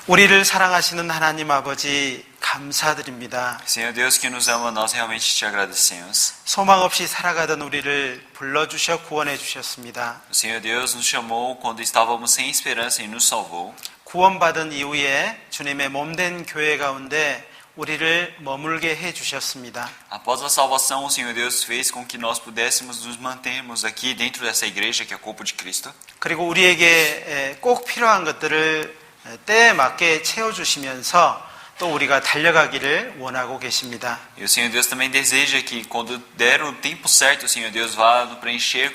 우리를 사랑하시는 하나님 아버지 감사드립니다. Senhor Deus que nos ama, nós realmente te agradecemos. 소망 없이 살아가던 우리를 불러주셔 구원해 주셨습니다. O Senhor Deus nos chamou quando estávamos sem esperança e nos salvou. 구원받은 이후에 주님의 몸된 교회 가운데 우리를 머물게 해 주셨습니다. Após a salvação, o Senhor Deus fez com que nós pudéssemos nos mantermos aqui dentro dessa igreja que é o corpo de Cristo. 그리고 우리에게 꼭 필요한 것들을 때에 맞게 채워주시면서 또 우리가 달려가기를 원하고 계십니다. E o Senhor Deus também deseja que quando der o tempo certo, o Senhor Deus vá nos preencher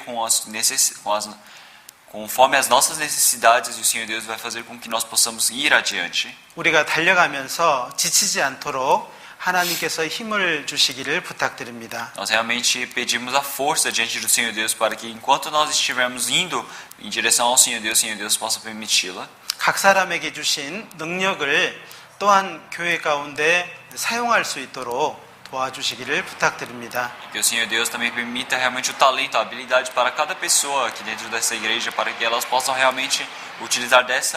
conforme as nossas necessidades, e o Senhor Deus vai fazer com que nós possamos ir adiante. 우리가 달려가면서 지치지 않도록 하나님께서 힘을 주시기를 부탁드립니다. Nós realmente pedimos a força diante do Senhor Deus para que enquanto nós estivermos indo em direção ao Senhor Deus possa permiti-la. 각 사람에게 주신 능력을 또한 교회 가운데 사용할 수 있도록 도와주시기를 부탁드립니다. Que o Senhor Deus também permita realmente o talento, a habilidade para cada pessoa aqui dentro dessa igreja, para que elas possam realmente utilizar desse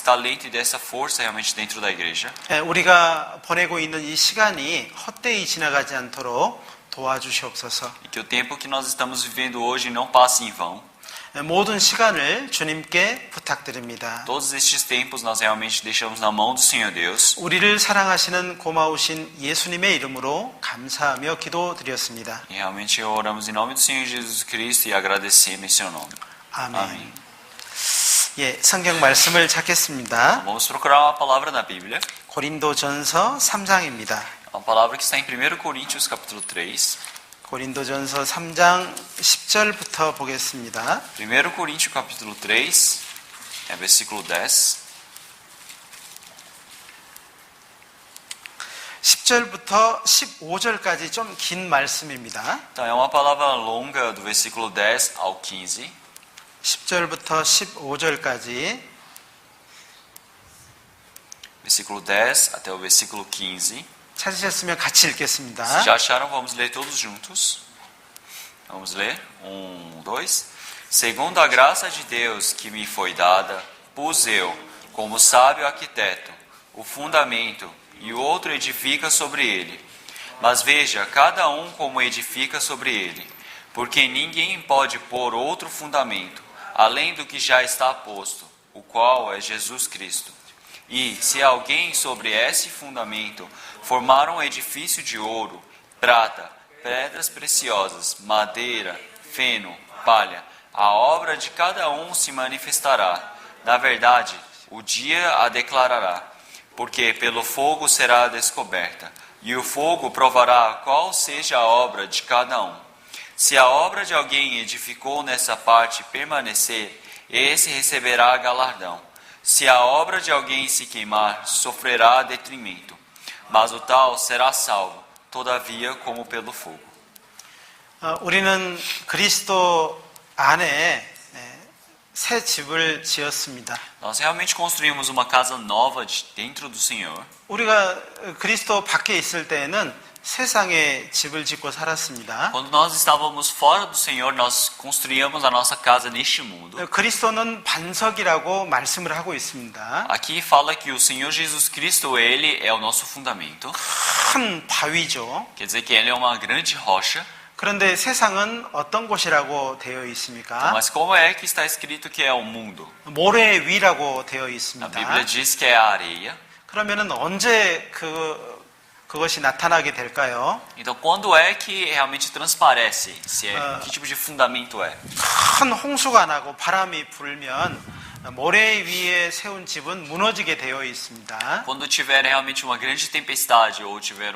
talento e dessa força realmente dentro da igreja. 우리가 보내고 있는 이 시간이 헛되이 지나가지 않도록 도와주시옵소서. E que o tempo que nós estamos vivendo hoje não passe em vão. 모든 시간을 주님께 부탁드립니다. Todos estes tempos nós realmente deixamos na mão do Senhor Deus. 우리를 사랑하시는 고마우신 예수님의 이름으로 감사하며 기도드렸습니다. E realmente oramos em nome do Senhor Jesus Cristo e agradecemos em seu nome. 아멘. Amém. 예, 성경 말씀을 찾겠습니다. Vamos procurar uma palavra na Bíblia. 고린도전서 3장입니다. Uma palavra que está em 1 Coríntios capítulo 3. 고린도전서 3장 10절부터 보겠습니다. 1 Coríntios capítulo 3, versículo 10. 10절부터 15절까지 좀 긴 말씀입니다. Então é uma palavra longa do versículo 10 ao 15. 10절부터 15절까지 Versículo 10 até o versículo 15. 찾으셨으면 같이 읽겠습니다. Se já acharam, vamos ler todos juntos. Vamos ler? 1, 2. Segundo a graça de Deus que me foi dada, pus eu, como sábio arquiteto, o fundamento, e o outro edifica sobre ele. Mas veja, cada um como edifica sobre ele, porque ninguém pode pôr outro fundamento, além do que já está posto, o qual é Jesus Cristo. E, se alguém sobre esse fundamento formar um edifício de ouro, prata, pedras preciosas, madeira, feno, palha, a obra de cada um se manifestará. Na verdade, o dia a declarará, porque pelo fogo será descoberta, e o fogo provará qual seja a obra de cada um. Se a obra de alguém edificou nessa parte permanecer, esse receberá galardão. Se a obra de alguém se queimar, sofrerá detrimento, mas o tal será salvo, todavia como pelo fogo. 우리는 그리스도 안에 새 집을 지었습니다. Nós realmente construímos uma casa nova dentro do Senhor. 우리가 그리스도 밖에 있을 때에는 세상에 집을 짓고 살았습니다. Quando nós estávamos fora do Senhor, nós construíamos a nossa casa neste mundo. 그리스도는 반석이라고 말씀을 하고 있습니다. Aqui fala que o Senhor Jesus Cristo, Ele é o nosso fundamento. 큰 바위죠. Quer dizer que Ele é uma grande rocha. 그런데 세상은 어떤 곳이라고 되어 있습니까? Mas como é que está escrito que é o mundo? 모래 위라고 되어 A 있습니다. Bíblia diz que é a areia. 그러면은 언제 그것이 나타나게 될까요? Então, quando é que realmente transparece? Que tipo de fundamento é? 큰 홍수가 나고 바람이 불면 모래 위에 세운 집은 무너지게 되어 있습니다. Quando tiver realmente uma grande tempestade ou tiver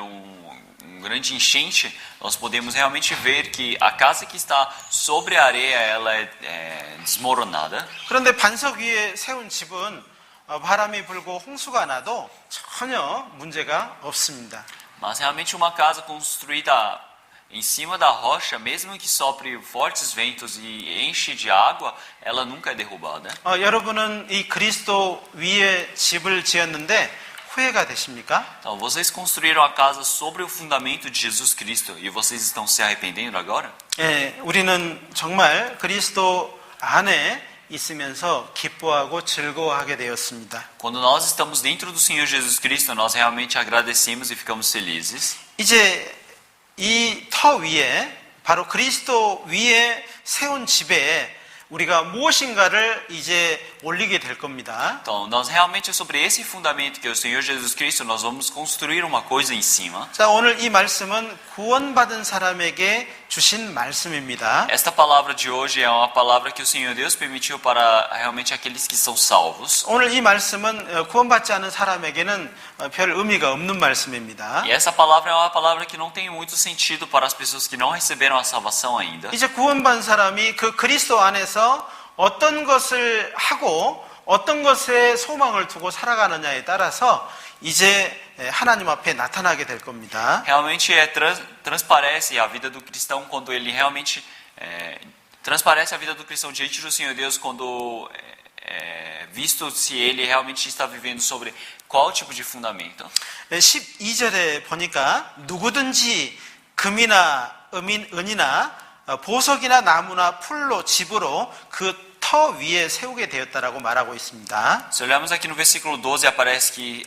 grande enchente, nós podemos realmente ver que a casa que está sobre a areia ela é desmoronada. 그런데 반석 위에 세운 집은 바람이 불고 홍수가 나도 전혀 문제가 없습니다. Mas realmente uma casa construída em cima da rocha, mesmo que sopre fortes ventos e enche de água, ela nunca é derrubada. 여러분은 이 그리스도 위에 집을 지었는데 후회가 되십니까? Então, vocês construíram a casa sobre o fundamento de Jesus Cristo e vocês estão se arrependendo agora? 예, 우리는 정말 그리스도 안에 있으면서 기뻐하고 즐거워하게 되었습니다. Quando nós estamos dentro do Senhor Jesus Cristo, nós realmente agradecemos e ficamos felizes. 이제 이 터 위에 바로 그리스도 위에 세운 집에 우리가 무엇인가를 이제 올리게 될 겁니다. Então, nós realmente é sobre esse fundamento que é o Senhor Jesus Cristo, nós vamos construir uma coisa em cima. 자, 오늘 이 말씀은 구원받은 사람에게 주신 말씀입니다. Esta palavra de hoje é uma palavra que o Senhor Deus permitiu para realmente aqueles que são salvos. 오늘 이 말씀은 구원받지 않은 사람에게는 별 의미가 없는 말씀입니다. E essa palavra é uma palavra que não tem muito sentido para as pessoas que não receberam a salvação ainda. 이제 구원받은 사람이 그 그리스도 안에서 어떤 것을 하고 어떤 것에 소망을 두고 살아가느냐에 따라서 이제 하나님 앞에 나타나게 될 겁니다. Realmente transparece a vida do cristão quando ele realmente transparece a vida do cristão diante do Senhor Deus quando visto se ele realmente está vivendo sobre qual tipo de fundamento. 12절에 보니까 누구든지 금이나 은이나 보석이나 나무나 풀로 집으로 그 터 위에 세우게 되었다라고 말하고 있습니다. Se olharmos aqui no versículo 12 aparece que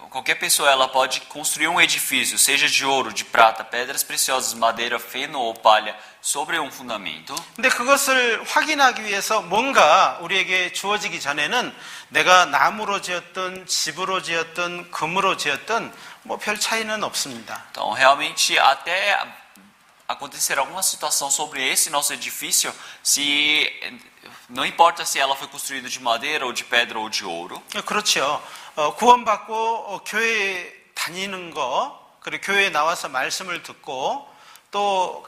qualquer pessoa ela pode construir um edifício, seja de ouro, de prata, pedras preciosas, madeira, feno ou palha, sobre um fundamento. 근데 그것을 확인하기 위해서 뭔가 우리에게 주어지기 전에는 내가 나무로 지었든 집으로 지었든 금으로 지었든 뭐 별 차이는 없습니다. Então, realmente até acontecer alguma situação sobre esse nosso edifício, se não importa se ela foi construída de madeira ou de pedra ou de ouro. 그렇죠. 구원받고 교회 다니는 거, 그리고 교회에 나와서 말씀을 듣고 또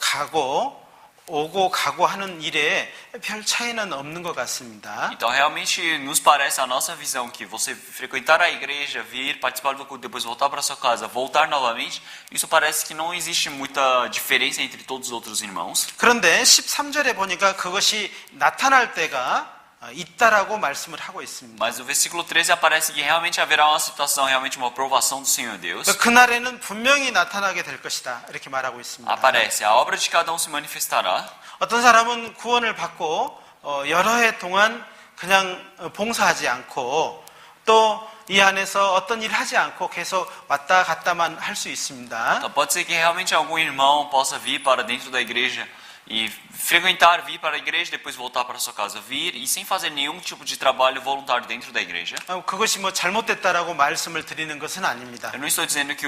오고 가고 하는 일에 별 차이는 없는 것 같습니다. Então, realmente nos parece a nossa visão que você frequentar a igreja, vir, participar do culto, depois voltar para sua casa, voltar novamente, isso parece que não existe muita diferença entre todos os outros irmãos. 그런데 13절에 보니까 그것이 나타날 때가 있다라고 말씀을 하고 있습니다. Mas no versículo 13 aparece que realmente haverá uma situação, realmente uma aprovação do Senhor Deus. 그날에는 분명히 나타나게 될 것이다 이렇게 말하고 있습니다. Aparece, a obra de cada um se manifestará. 어떤 사람은 구원을 받고 여러 해 동안 그냥 봉사하지 않고 또 이 안에서 어떤 일을 하지 않고 계속 왔다 갔다만 할 수 있습니다. Então pode ser que realmente algum irmão possa vir para dentro da igreja e frequentar, vir para a igreja, depois voltar para sua casa, vir e sem fazer nenhum tipo de trabalho voluntário dentro da igreja. 그것이 뭐 잘못됐다라고 말씀을 드리는 것은 아닙니다. Eu não estou dizendo que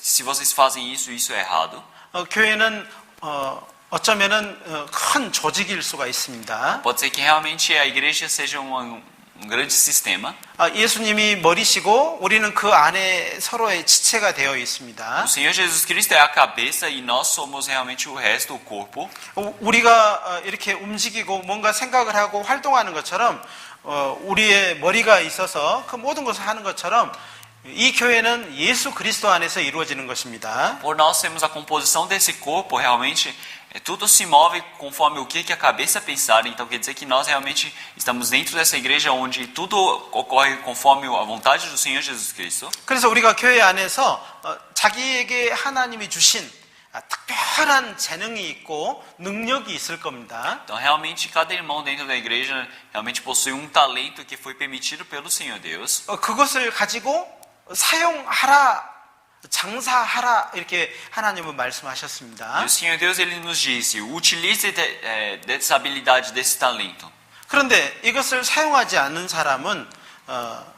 se vocês fazem isso é errado. 교회는 어쩌면은 큰 조직일 수가 있습니다. Pode ser que realmente a igreja seja um grande sistema. 예수님이 머리시고 우리는 그 안에 서로의 지체가 되어 있습니다. O Senhor Jesus Cristo é a cabeça e nós somos realmente o resto, o corpo. 우리가 이렇게 움직이고 뭔가 생각을 하고 활동하는 것처럼 우리의 머리가 있어서 그 모든 것을 하는 것처럼 이 교회는 예수 그리스도 안에서 이루어지는 것입니다. Por nós sermos a composição desse corpo, realmente tudo se move conforme o que a cabeça pensar. Então quer dizer que nós realmente estamos dentro dessa igreja onde tudo ocorre conforme a vontade do Senhor Jesus Cristo. 그래서 우리가 교회 안에서 자기에게 하나님이 주신 특별한 재능이 있고 능력이 있을 겁니다. Então realmente cada irmão dentro da igreja realmente possui um talento que foi permitido pelo Senhor Deus. 그것을 가지고 사용하라, 장사하라 이렇게 하나님은 말씀하셨습니다. E o Senhor Deus ele nos disse, utilize dessa habilidade, desse talento. 그런데 이것을 사용하지 않는 사람은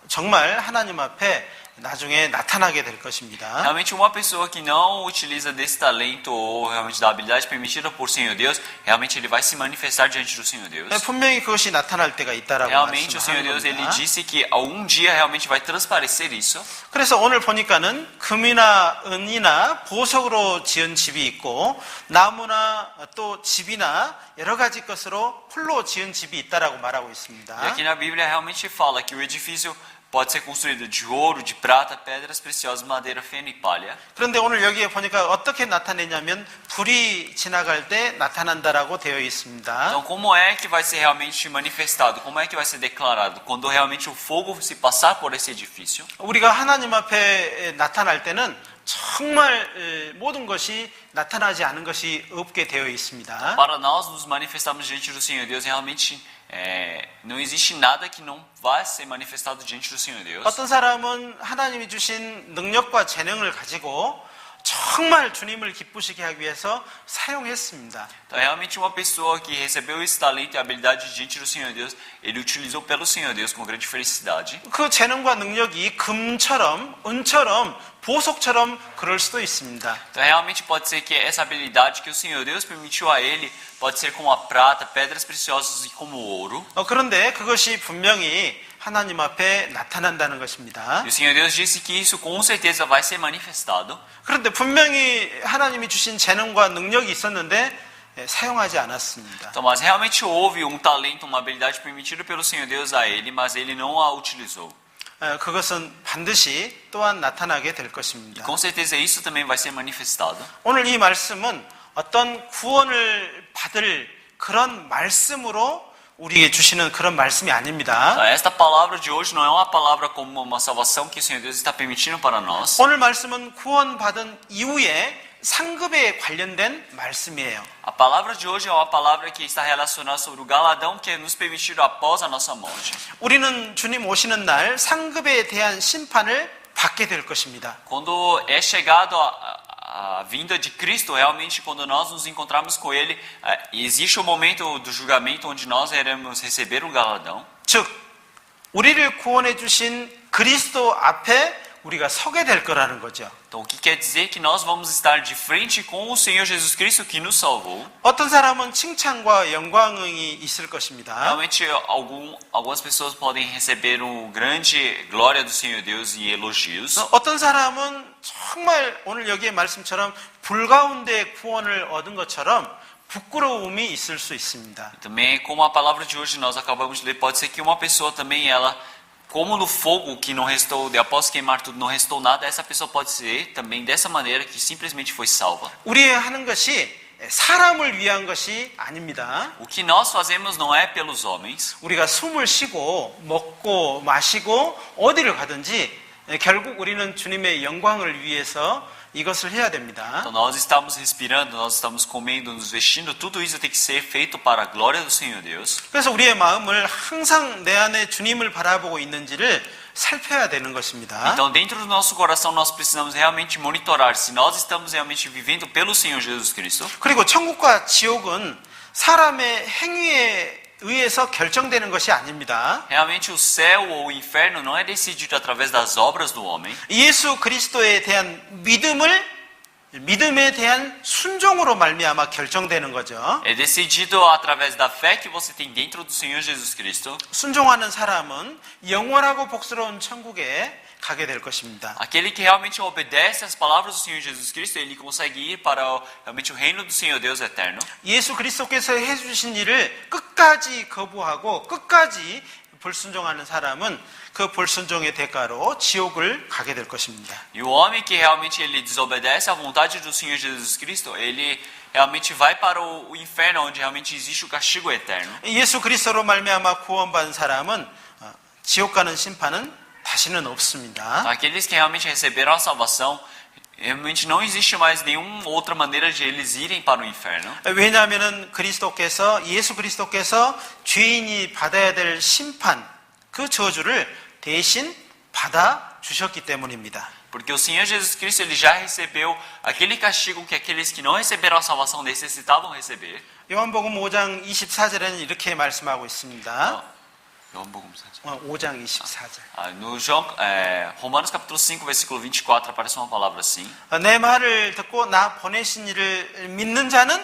정말 하나님 앞에 나중에 나타나게 될 것입니다. Realmente uma pessoa que não utiliza desse talento ou realmente da habilidade permitida por Senhor Deus, realmente ele vai se manifestar diante do Senhor Deus. 분명히 그것이 나타날 때가 있다라고 Realmente o Senhor Deus ele 말씀합니다. disse que algum dia realmente vai transparecer isso. 그래서 오늘 보니까는 금이나 은이나 보석으로 지은 집이 있고 나무나 또 집이나 여러 가지 것으로 풀로 지은 집이 있다라고 말하고 있습니다. E aqui na Bíblia realmente fala que o edifício pode ser construído de ouro, de prata, pedras preciosas, madeira, feno e palha. 그런데 오늘 여기에 보니까 어떻게 나타내냐면 불이 지나갈 때 나타난다라고 되어 있습니다. Então como é que vai ser realmente manifestado? Como é que vai ser declarado? Quando realmente o fogo se passar por esse edifício. 우리가 하나님 앞에 나타날 때는 정말 모든 것이 나타나지 않은 것이 없게 되어 있습니다. Para nós nos manifestarmos diante do Senhor Deus, realmente não existe nada que não vá ser manifestado diante do Senhor Deus. 어떤 사람은 하나님이 주신 능력과 재능을 가지고 정말 주님을 기쁘시게 하기 위해서 사용했습니다. Então, realmente uma pessoa que recebeu esse talento e habilidade diante do Senhor Deus, ele utilizou pelo Senhor Deus com grande felicidade. 그 재능과 능력이 금처럼, 은처럼, 보석처럼 그럴 수도 있습니다. Então, realmente pode ser que essa habilidade que o Senhor Deus permitiu a ele, pode ser como a prata, pedras preciosas e como ouro. 그런데 그것이 분명히 하나님 앞에 나타난다는 것입니다. E o Senhor Deus disse que isso com certeza vai ser manifestado. 그런데 분명히 하나님이 주신 재능과 능력이 있었는데 사용하지 않았습니다. Então, mas realmente houve um talento, uma habilidade permitida pelo Senhor Deus a ele, mas ele não a utilizou. 그것은 반드시 또한 나타나게 될 E 것입니다. com certeza isso também vai ser manifestado. 오늘 이 말씀은 어떤 구원을 받을 그런 말씀으로 우리에게 주시는 그런 말씀이 아닙니다. Esta palavra de hoje não é uma palavra como uma salvação que o Senhor Deus está permitindo para nós. 오늘 말씀은 구원받은 이후에 상급에 관련된 말씀이에요. A palavra de hoje é uma palavra que está relacionada sobre o galadão que é nos permitido após a nossa morte. 우리는 주님 오시는 날 상급에 대한 심판을 받게 될 것입니다. Quando é chegado a vinda de Cristo, realmente quando nós nos encontrarmos com Ele, existe o momento do julgamento onde nós iremos receber o galadão. 즉 우리를 구원해 주신 그리스도 앞에 우리가 서게 될 거라는 거죠. Então, o que quer dizer que nós vamos estar de frente com o Senhor Jesus Cristo que nos salvou. 어떤 사람은 칭찬과 영광이 있을 것입니다. Realmente, algumas pessoas podem receber uma grande glória do Senhor Deus e elogios. 어떤 사람은 정말 오늘 여기의 말씀처럼 불 가운데 구원을 얻은 것처럼 부끄러움이 있을 수 있습니다. Também, como a palavra de hoje nós acabamos de ler, pode ser que uma pessoa também, ela, como no fogo que não restou, após queimar tudo, não restou nada, essa pessoa pode ser também dessa maneira que simplesmente foi salva. 우리 하는 것이 사람을 위한 것이 아닙니다. O que nós fazemos não é pelos homens. 우리가 숨을 쉬고 먹고 마시고 어디를 가든지 결국 우리는 주님의 영광을 위해서 이것을 해야 됩니다. Então nós estamos respirando, nós estamos comendo, nos vestindo, tudo isso tem que ser feito para a glória do Senhor Deus. 그래서 우리의 마음을 항상 내 안에 주님을 바라보고 있는지를 살펴야 되는 것입니다. Então dentro do nosso coração nós precisamos realmente monitorar se nós estamos realmente vivendo pelo Senhor Jesus Cristo. 그리고 천국과 지옥은 사람의 행위에 의해서 결정되는 것이 아닙니다. Realmente o céu ou o inferno não é decidido através das obras do homem. 예수 그리스도에 대한 믿음에 대한 순종으로 말미암아 결정되는 거죠. É decidido através da fé que você tem dentro do Senhor Jesus Cristo. 순종하는 사람은 영원하고 복스러운 천국에 가게 될 것입니다. Aquele que realmente obedece às palavras do Senhor Jesus Cristo, ele consegue ir para realmente o reino do Senhor Deus eterno. 예수 그리스도께서 해주신 일을 끝까지 거부하고 끝까지 불순종하는 사람은 그 불순종의 대가로 지옥을 가게 될 것입니다. E o homem que realmente ele desobedece à vontade do Senhor Jesus Cristo, ele realmente vai para o inferno, onde realmente existe o castigo eterno. 예수 그리스도로 말미암아 구원받은 사람은 지옥 가는 심판은 다시는 없습니다. Aqueles que realmente receberam a salvação, realmente não existe mais nenhuma outra maneira de eles irem para o inferno. 왜냐하면은 예수 그리스도께서 죄인이 받아야 될 심판, 그 저주를 대신 받아 주셨기 때문입니다. Porque o Senhor Jesus Cristo ele já recebeu aquele castigo que aqueles que não receberam a salvação necessitavam receber. 요한복음 5장 24절에는 이렇게 말씀하고 있습니다. 요한복음 5장 24절. No Romanos capítulo 5, versículo 24 aparece uma palavra assim. 내 말을 듣고 나 보내신 이를 믿는 자는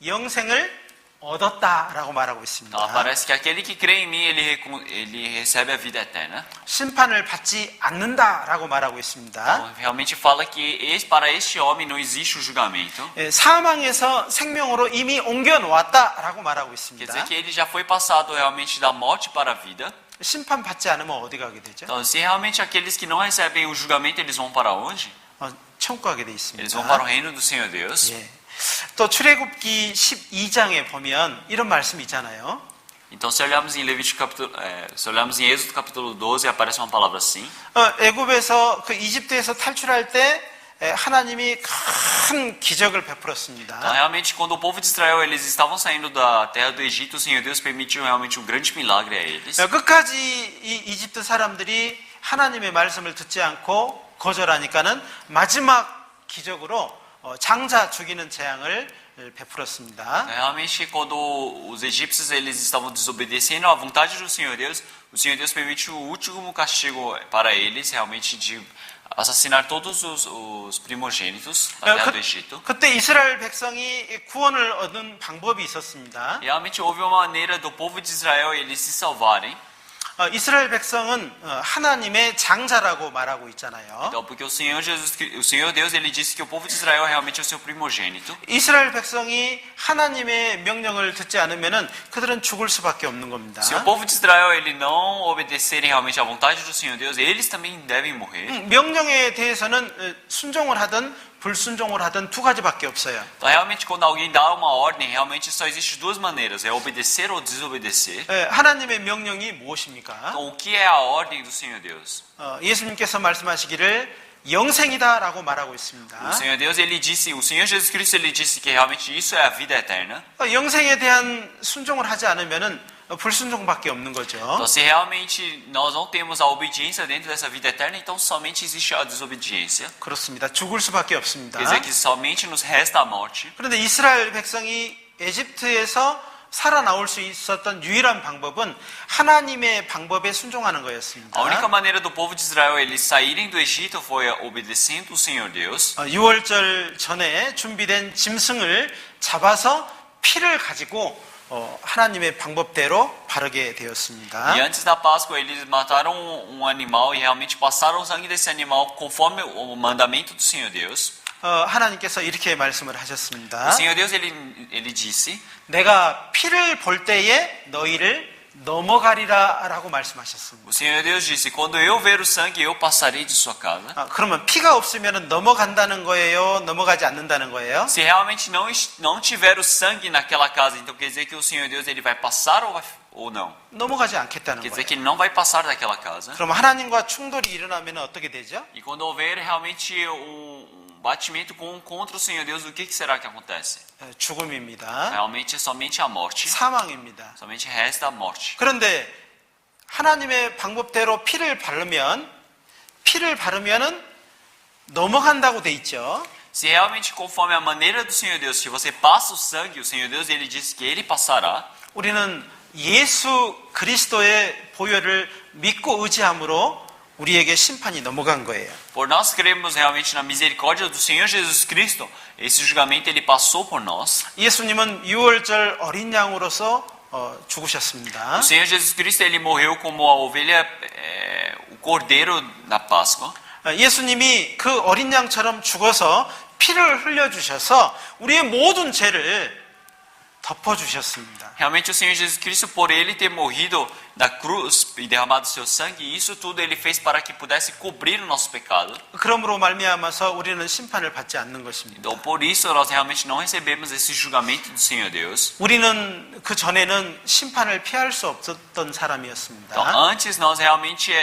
영생을 얻었다라고 말하고 있습니다. Então aparece que aquele que crê em mim, ele recebe a vida eterna. 심판을 받지 않는다라고 말하고 있습니다. Então, realmente fala que para este homem não existe o julgamento. 사망에서 생명으로 이미 옮겨 놓았다라고 말하고 Quer 있습니다. dizer que ele já foi passado realmente da morte para a vida. 심판 받지 않으면 어디 가게 되죠? Então, se realmente aqueles que não recebem o julgamento, eles vão para onde? 천국 가게 돼 Eles vão para o 있습니다. reino do Senhor Deus. 예. 또 출애굽기 12장에 보면 이런 말씀이 있잖아요. Então, se olharmos em se olharmos em Êxodo capítulo 12, aparece uma palavra assim. 애굽에서 그 이집트에서 탈출할 때 하나님이 큰 기적을 Então, 베풀었습니다. realmente, quando o povo de Israel eles estavam saindo da terra do Egito, o Senhor Deus permitiu realmente um grande milagre a eles. 끝까지 이 이집트 사람들이 하나님의 말씀을 듣지 않고 거절하니까는 마지막 기적으로 장자 죽이는 재앙을 베풀었습니다. Realmente, quando os egípcios eles estavam desobedecendo à vontade do Senhor Deus, o Senhor Deus permitiu o último castigo para eles, realmente de assassinar todos os primogênitos da terra do Egito. 그때 이스라엘 백성이 구원을 얻은 방법이 있었습니다. Realmente houve uma maneira do povo de Israel eles se salvarem. 이스라엘 백성은 하나님의 장자라고 말하고 있잖아요. Então, porque o Senhor Deus, ele disse que o povo de Israel realmente é o seu primogênito. 이스라엘 백성이 하나님의 명령을 듣지 않으면은 그들은 죽을 수밖에 없는 겁니다. Se o povo de Israel ele não obedecerem realmente à vontade do Senhor Deus, eles também devem morrer. 명령에 대해서는 순종을 하든 불순종을 하든 두 가지밖에 없어요. Então, realmente, quando alguém dá uma ordem, realmente só existe duas maneiras: é obedecer ou desobedecer. 하나님의 명령이 무엇입니까? Então, o que é a ordem do Senhor Deus? 예수님께서 말씀하시기를 영생이다라고 말하고 있습니다. O Senhor Deus, ele disse, o Senhor Jesus Cristo, ele disse que realmente isso é a vida eterna. 영생에 대한 순종을 하지 않으면은 불순종밖에 없는 거죠. Então, se realmente nós não temos a obediência dentro dessa vida eterna, então somente existe a desobediência. 그렇습니다. 죽을 수밖에 없습니다. Quer dizer que somente nos resta a morte. 그런데 이스라엘 백성이 에집트에서 살아나올 수 있었던 유일한 방법은 하나님의 방법에 순종하는 거였습니다. A única maneira do povo de Israel eles saírem do Egito foi obedecendo o Senhor Deus. 6월절 전에 준비된 짐승을 잡아서 피를 가지고 하나님의 방법대로 바르게 되었습니다. E antes da Páscoa eles mataram um animal e realmente passaram o sangue desse animal conforme o mandamento do Senhor Deus. 하나님께서 이렇게 말씀을 O 하셨습니다. Senhor Deus ele disse: 내가 피를 볼 때에 너희를 넘어가리라 라고 말씀하셨습니다. O Senhor Deus disse: quando eu ver o sangue, eu passarei de sua casa. 그러면 피가 없으면 넘어간다는 거예요? 넘어가지 않는다는 거예요? Se realmente não tiver o sangue naquela casa, então quer dizer que o Senhor Deus ele vai passar ou não? 넘어가지 않겠다는 Quer 거예요. dizer que ele não vai passar daquela casa. 그럼 하나님과 충돌이 일어나면 어떻게 되죠? E quando houver realmente batimento contra o Senhor Deus, o que será que acontece? 죽음입니다. Realmente é somente a morte. 사망입니다. Somente resta a morte. 그런데 하나님의 방법대로 피를 바르면은 넘어간다고 돼 있죠. Se realmente conforme a maneira do Senhor Deus, se você passa o sangue, o Senhor Deus ele disse que ele passará. 우리는 예수 그리스도의 보혈을 믿고 의지함으로 우리에게 심판이 넘어간 거예요. Por nós cremos realmente na misericórdia do Senhor Jesus Cristo, esse julgamento ele passou por nós. 예수님은 6월절 어린 양으로서 죽으셨습니다. O Senhor Jesus Cristo ele morreu como a ovelha, o cordeiro na Páscoa. 예수님이 그 어린 양처럼 죽어서 피를 흘려주셔서 우리의 모든 죄를 덮어주셨습니다. Realmente o Senhor Jesus Cristo, por ele ter morrido na cruz e derramado seu sangue, isso tudo ele fez para que pudesse cobrir o nosso pecado. 그러므로 말미암아서 우리는 심판을 받지 않는 것입니다. Então por isso nós realmente não recebemos esse julgamento do Senhor Deus. 우리는 그 전에는 심판을 피할 수 없었던 사람이었습니다. Então antes nós realmente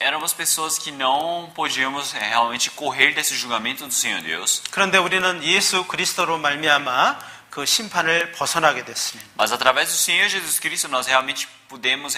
éramos pessoas que não podíamos realmente correr desse julgamento do Senhor Deus. 그런데 우리는 예수 그리스도로 말미암아 그 심판을 벗어나게 됐습니다. Mas através do Senhor Jesus Cristo nós realmente podemos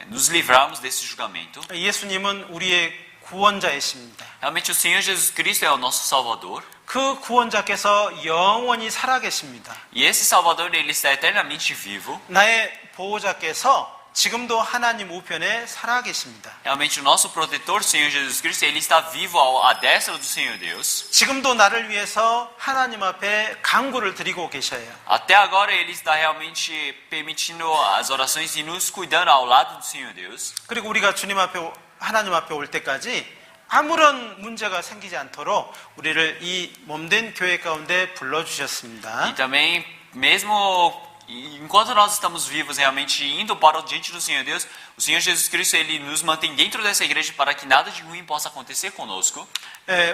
nos livrarmos desse julgamento. 예수님은 우리의 구원자이십니다. Realmente o Senhor Jesus Cristo é o nosso Salvador. 그 구원자께서 영원히 살아계십니다. E esse Salvador ele está eternamente vivo. 나의 보호자께서 지금도 하나님 우편에 살아계십니다. Realmente o nosso protetor, o Senhor Jesus Cristo, ele está vivo à destra do Senhor Deus. 지금도 나를 위해서 하나님 앞에 간구를 드리고 계셔요. Até agora ele está realmente permitindo as orações e nos cuidando ao lado do Senhor Deus. 그리고 우리가 하나님 앞에 올 때까지 아무런 문제가 생기지 않도록 우리를 이 몸된 교회 가운데 불러주셨습니다. E também, mesmo enquanto nós estamos vivos, realmente indo para diante do Senhor Deus, o Senhor Jesus Cristo ele nos mantém dentro dessa igreja para que nada de ruim possa acontecer conosco.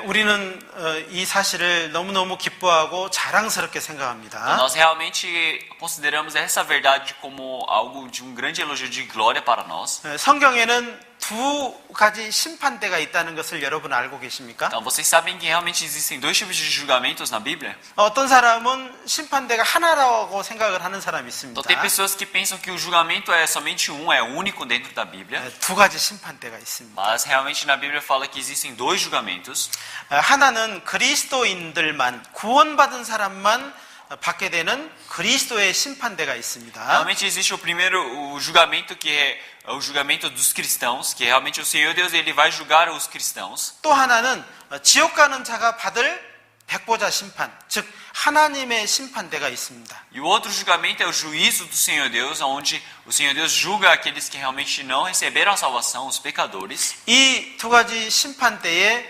우리는 이 사실을 너무너무 기뻐하고 자랑스럽게 생각합니다. Nós realmente consideramos essa verdade como algo de grande elogio de glória para nós. 성경에는 두 가지 심판대가 있다는 것을 여러분 알고 계십니까? Então, vocês sabem que realmente existem dois tipos de julgamentos na Bíblia? 어떤 사람은 심판대가 하나라고 생각을 하는 사람이 있습니다. Então, tem pessoas que pensam que o julgamento é somente um, é único dentro da Bíblia. 두 가지 심판대가 있습니다. Mas realmente na Bíblia fala que existem dois julgamentos. 하나는 그리스도인들만, 구원받은 사람만 받게 되는 그리스도의 심판대가 있습니다. Realmente existe o primeiro, o julgamento que é o julgamento dos cristãos, que realmente o Senhor Deus ele vai julgar os cristãos. 또 하나는 지옥 가는 자가 받을 백보자 심판, 즉 하나님의 심판대가 있습니다. E o outro julgamento é o juízo do Senhor Deus, onde o Senhor Deus julga aqueles que realmente não receberam a salvação, os pecadores. 이 두 가지 심판대에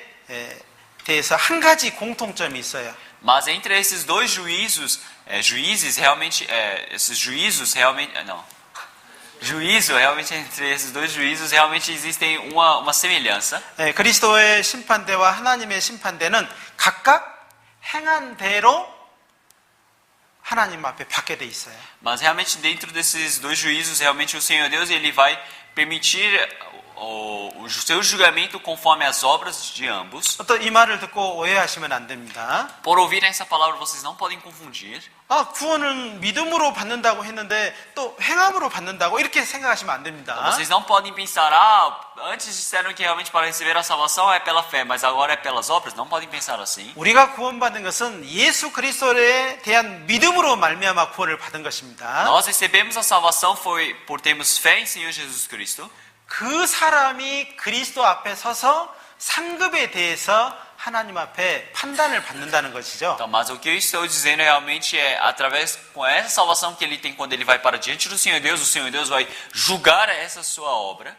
대해서 한 가지 공통점이 있어요. Mas entre esses dois juízos, juízo realmente entre esses dois juízos realmente existem uma semelhança. 그리스도의 심판대와 하나님의 심판대는 각각 행한 대로 하나님 앞에 받게 돼 있어요. Mas realmente dentro desses dois juízos, realmente o Senhor Deus ele vai permitir o seu julgamento conforme as obras de ambos. 또 이 말을 듣고 오해하시면 안 됩니다. Por ouvir essa palavra, vocês não podem confundir. 구원은 믿음으로 받는다고 했는데 또 행함으로 받는다고 이렇게 생각하시면 안 됩니다. Vocês não podem pensar, antes disseram que realmente para receber a salvação é pela fé, mas agora é pelas obras. Não podem pensar assim. 우리가 구원받은 것은 예수 그리스도에 대한 믿음으로 말미암아 구원을 받은 것입니다. Nós recebemos a salvação foi por termos fé em Senhor Jesus Cristo. 그 사람이 그리스도 앞에 서서 상급에 대해서 하나님 앞에 판단을 받는다는 것이죠. Então, mas o que eu estou dizendo realmente é através com essa salvação que ele tem quando ele vai para diante do Senhor Deus vai julgar essa sua obra.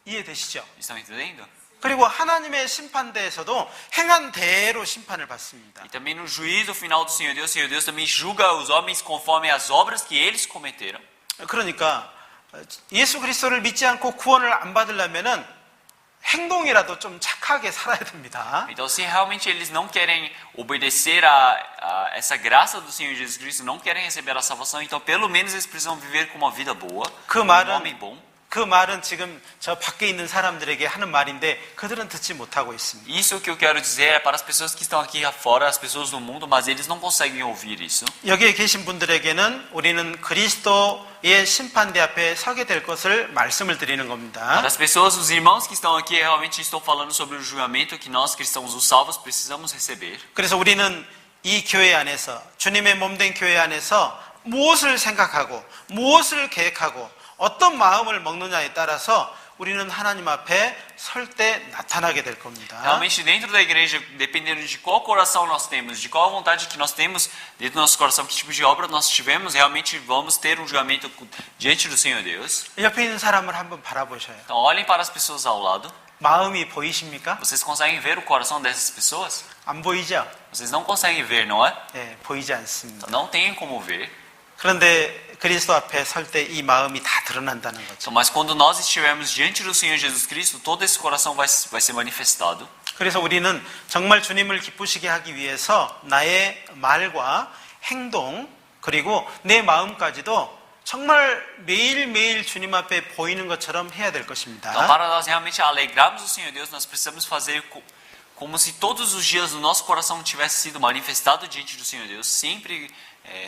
이해되시죠? Estão entendendo? 그리고 하나님의 심판대에서도 행한 대로 심판을 받습니다. E também no juízo final do Senhor Deus também julga os homens conforme as obras que eles cometeram. 그러니까 예수 그리스도를 믿지 않고 구원을 안 받으려면은 행동이라도 좀 착하게 살아야 됩니다. Então, se realmente eles não querem obedecer a essa graça do Senhor Jesus Cristo, não querem receber a salvação, então pelo menos eles precisam viver com uma vida boa, 그 um homem bom. 그 말은 지금 저 밖에 있는 사람들에게 하는 말인데 그들은 듣지 못하고 있습니다. Isso que eu quero dizer é para as pessoas que estão aqui fora, as pessoas do mundo, mas eles não conseguem ouvir isso. 여기에 계신 분들에게는 우리는 그리스도의 심판대 앞에 서게 될 것을 말씀을 드리는 겁니다. Para as pessoas, os irmãos que estão aqui, realmente estou falando sobre o julgamento que nós cristãos, os salvos, precisamos receber. 그래서 우리는 이 교회 안에서 주님의 몸된 교회 안에서 무엇을 생각하고 무엇을 계획하고 어떤 마음을 먹느냐에 따라서 우리는 하나님 앞에 설 때 나타나게 될 겁니다. Realmente dentro da igreja, dependendo de qual coração nós temos, de qual vontade que nós temos dentro do nosso coração, que tipo de obra nós tivemos, realmente vamos ter um julgamento diante do Senhor Deus. 옆에 있는 사람을 한번 바라보셔요. Então olhem para as pessoas ao lado. 마음이 보이십니까? Vocês conseguem ver o coração dessas pessoas? 안 보이죠? Vocês não conseguem ver, não é? 네, 보이지 않습니다. Então, não tem como ver. 그런데 그리스도 앞에 설 때 이 마음이 다 드러난다는 거죠. Então, mas quando nós estivermos diante do Senhor Jesus Cristo, todo esse coração vai ser manifestado. 그래서 우리는 정말 주님을 기쁘시게 하기 위해서 나의 말과 행동 그리고 내 마음까지도 정말 매일매일 주님 앞에 보이는 것처럼 해야 될 것입니다. Então, para nós realmente alegrarmos o Senhor Deus, nós precisamos fazer como se todos os dias o nosso coração tivesse sido manifestado diante do Senhor Deus, sempre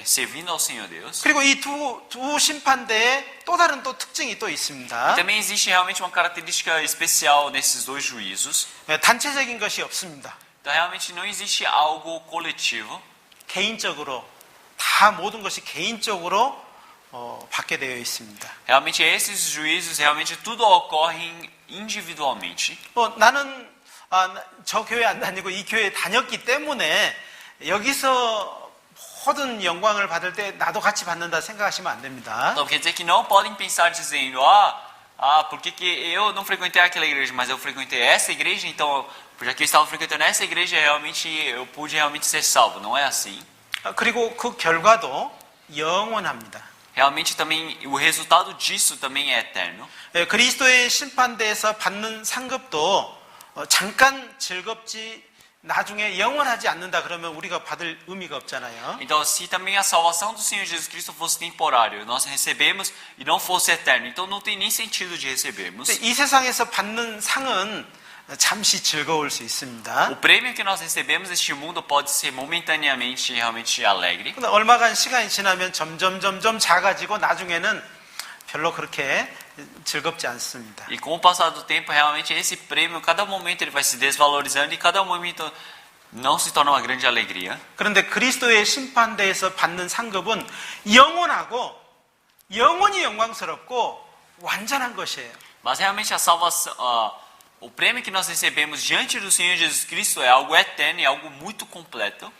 servindo ao Senhor Deus. 그리고 이 두 심판대에 또 다른 또 특징이 또 있습니다. Também existe realmente uma característica especial nesses dois juízos. 단체적인 것이 없습니다. Então, realmente não existe algo coletivo. 개인적으로 다 모든 것이 개인적으로 받게 되어 있습니다. Realmente esses juízos, realmente tudo ocorre individualmente. 나는 저 교회 안 다니고 이 교회에 다녔기 때문에 여기서 모든 영광을 받을 때 나도 같이 받는다 생각하시면 안 됩니다. Então quer dizer que não podem pensar dizendo, por que eu não frequentei aquela igreja, mas eu frequentei essa igreja, então, já que eu estava frequentando essa igreja, realmente eu pude realmente ser salvo. Não é assim. 그리고 그 결과도 영원합니다. Realmente também o resultado disso também é eterno. 그리스도의 심판대에서 받는 상급도 잠깐 즐겁지는 나중에 영원하지 않는다 그러면 우리가 받을 의미가 없잖아요. Então, se também a salvação do Senhor Jesus Cristo fosse temporário, nós recebemos e não fosse eterno, então não tem nem sentido de recebermos. 이 세상에서 받는 상은 잠시 즐거울 수 있습니다. O prêmio que nós recebemos neste mundo pode ser momentaneamente realmente alegre, 근데 얼마간 시간이 지나면 점점 작아지고 나중에는 별로 그렇게 즐겁지 않습니다. e com o passar do tempo, realmente esse prêmio, cada momento ele vai se desvalorizando e cada momento não se torna uma grande alegria. 그런데 그리스도의 심판대에서 받는 상급은 영원하고 영원히 영광스럽고 완전한 것이에요. Mas realmente a salvação, o prêmio que nós recebemos diante do Senhor Jesus Cristo é algo eterno, é algo muito completo.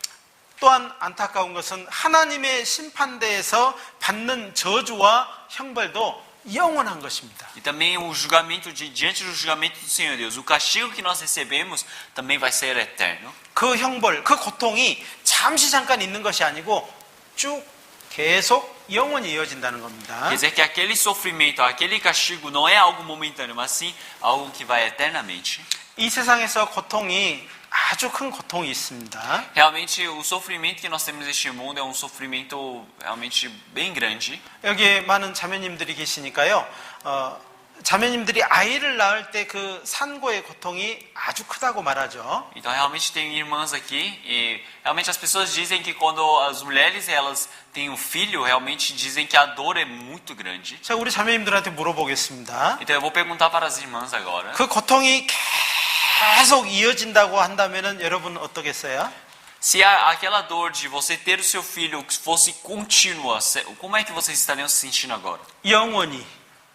또한 안타까운 것은 하나님의 심판대에서 받는 저주와 형벌도 영원한 것입니다. E também o julgamento diante do julgamento do Senhor Deus, o castigo que nós recebemos também vai ser eterno. 그 형벌, 그 고통이 잠시 잠깐 있는 것이 아니고 쭉 계속 영원히 이어진다는 겁니다. Quer dizer que aquele sofrimento, aquele castigo não é algo momentâneo, mas sim algo que vai eternamente. 이 세상에서 고통이 아주 큰 고통이 있습니다. Realmente o sofrimento que nós temos neste mundo é um sofrimento realmente bem grande. 여기에 많은 자매님들이 계시니까요. 자매님들이 아이를 낳을 때 그 산고의 고통이 아주 크다고 말하죠. Então realmente tem irmãs aqui e realmente as pessoas dizem que quando as mulheres elas têm um filho, realmente dizem que a dor é muito grande. 자, 우리 자매님들한테 물어보겠습니다. Então eu vou perguntar para as irmãs agora. 그 고통이 계속 이어진다고 한다면은 여러분 어떠겠어요? Se aquela dor de você ter o seu filho fosse contínua, como é que vocês estariam se sentindo agora? 영원히.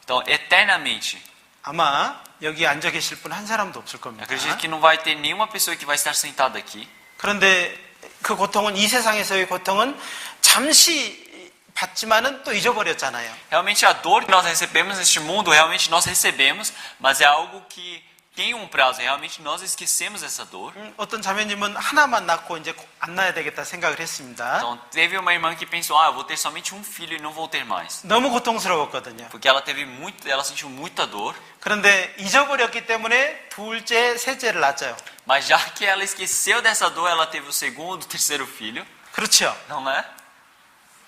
Então, eternamente. 아마 여기 앉아 계실 분 한 사람도 없을 Eu 겁니다. acredito que não vai ter nenhuma pessoa que vai estar sentada aqui. 그런데 그 고통은 이 세상에서의 고통은 잠시 받지만은 또 잊어버렸잖아요. Realmente a dor que nós recebemos neste mundo, realmente nós recebemos, mas é algo que tem um prazo. Realmente nós esquecemos essa dor. 어떤 자매님은 하나만 낳고 이제 안 낳아야 되겠다 생각을 했습니다. Então, teve uma irmã que pensou, eu vou ter somente um filho e não vou ter mais. 너무 고통스러웠거든요. Porque ela sentiu muita dor. 그런데 잊어버렸기 때문에 둘째, 셋째를 낳았죠. Mas já que ela esqueceu dessa dor, ela teve o segundo, terceiro filho. 그렇죠. Não é?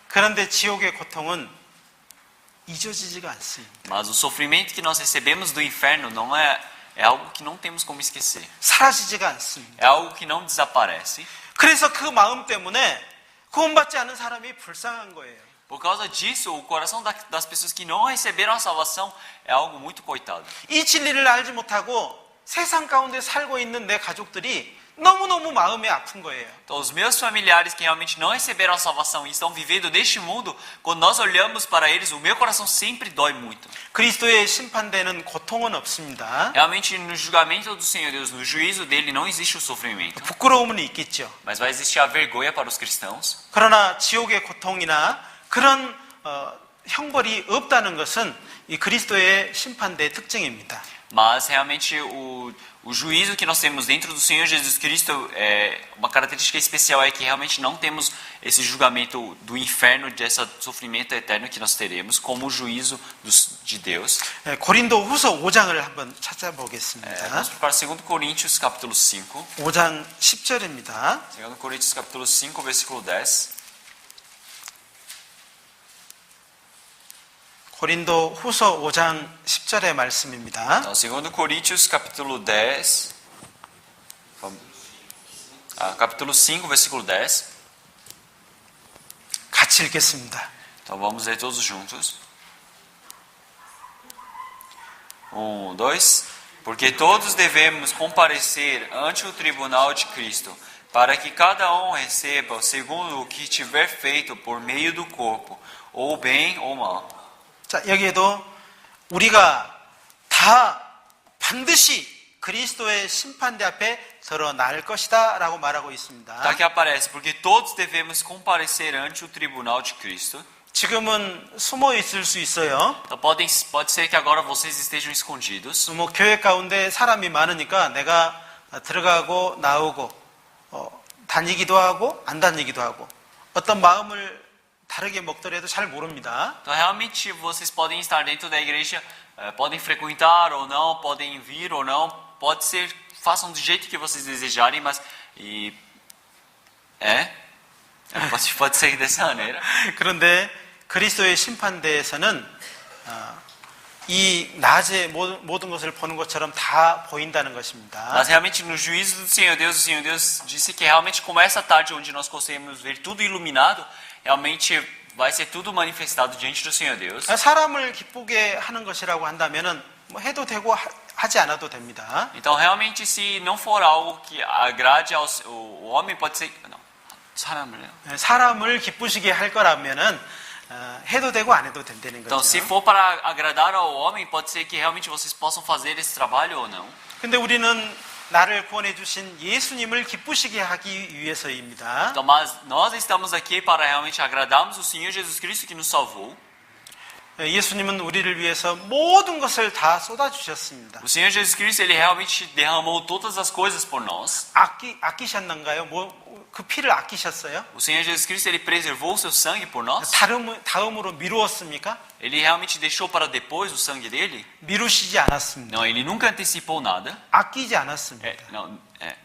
그런데 지옥의 고통은 잊어지지가 않습니다. Mas o sofrimento que nós recebemos do inferno não é algo que não temos como esquecer. 사라지지가 않습니다. É algo que não desaparece. 그래서 그 마음 때문에 구원받지 않은 사람이 불쌍한 거예요. Por causa disso, o coração das pessoas que não receberam a salvação é algo muito coitado. 이 진리를 알지 못하고 세상 가운데 살고 있는 내 가족들이 너무너무 마음이 아픈 거예요. Então, os meus familiares que realmente não receberam a salvação e estão vivendo neste mundo, quando nós olhamos para eles, o meu coração sempre dói muito. 그리스도의 심판대는 고통은 없습니다. Realmente, no julgamento do Senhor Deus, no juízo dele, não existe o sofrimento. 부끄러움은 있겠죠. Mas vai existir a vergonha para os cristãos. 그러나 지옥의 고통이나 그런 형벌이 없다는 것은 이 그리스도의 심판대의 특징입니다. Mas realmente o juízo que nós temos dentro do Senhor Jesus Cristo, uma característica especial é que realmente não temos esse julgamento do inferno, desse sofrimento eterno que nós teremos, como o juízo de Deus. 고린도 후서 5장을 한번 찾아보겠습니다. Vamos para 2 Coríntios capítulo 5. 5장 10절입니다. 2 Coríntios capítulo 5, versículo 10. 고린도 후서 5장 10절의 말씀입니다. Então, 2 Coríntios capítulo 10, capítulo 5, versículo 10. 같이 읽겠습니다. Então vamos ler todos juntos. 1, 2. Porque todos devemos comparecer ante o tribunal de Cristo, para que cada um receba segundo o que tiver feito por meio do corpo, ou bem ou mal. 자, 여기에도 우리가 다 반드시 그리스도의 심판대 앞에 드러날 것이다 라고 말하고 있습니다. Tá que aparece, porque todos devemos comparecer ante o tribunal de Cristo. 지금은 숨어 있을 수 있어요. Então pode ser que agora vocês estejam escondidos. 뭐 교회 가운데 사람이 많으니까 내가 들어가고 나오고 다니기도 하고 안 다니기도 하고 어떤 마음을 다르게 먹더라도 잘 모릅니다. Então realmente vocês podem estar dentro da igreja, podem frequentar ou não, podem vir ou não, pode ser, façam do jeito que vocês desejarem, mas Pode ser dessa maneira. 그런데 그리스도의 심판대에서는 이 낮에 모든 것을 보는 것처럼 다 보인다는 것입니다. Mas realmente no juízo do Senhor Deus disse que realmente como essa tarde onde nós conseguimos ver tudo iluminado, realmente vai ser tudo manifestado diante do Senhor Deus. 사람을 기쁘게 하는 것이라고 한다면은 뭐 해도 되고 하지 않아도 됩니다. Então realmente se não for algo que agrade o homem pode ser não. 사람을 기쁘시게 할 거라면은 해도 되고 안 해도 된다는 Então, se 거죠. for para agradar ao homem, pode ser que realmente vocês possam fazer esse trabalho ou não. 근데 우리는 나를 구원해 주신 예수님을 기쁘시게 하기 위해서입니다. Então, mas nós estamos aqui para realmente agradarmos o Senhor Jesus Cristo que nos salvou. 예수님은 우리를 위해서 모든 것을 다 쏟아 주셨습니다. O Senhor Jesus Cristo, ele realmente derramou todas as coisas por nós. 아끼셨는가요? 그 피를 아끼셨어요? O Senhor Jesus Cristo, ele preservou o seu sangue por nós. 다음으로 미루었습니까? Ele realmente deixou para depois o sangue dele? 미루시지 않았습니다. Não, ele nunca antecipou nada. 아끼지 않았습니다.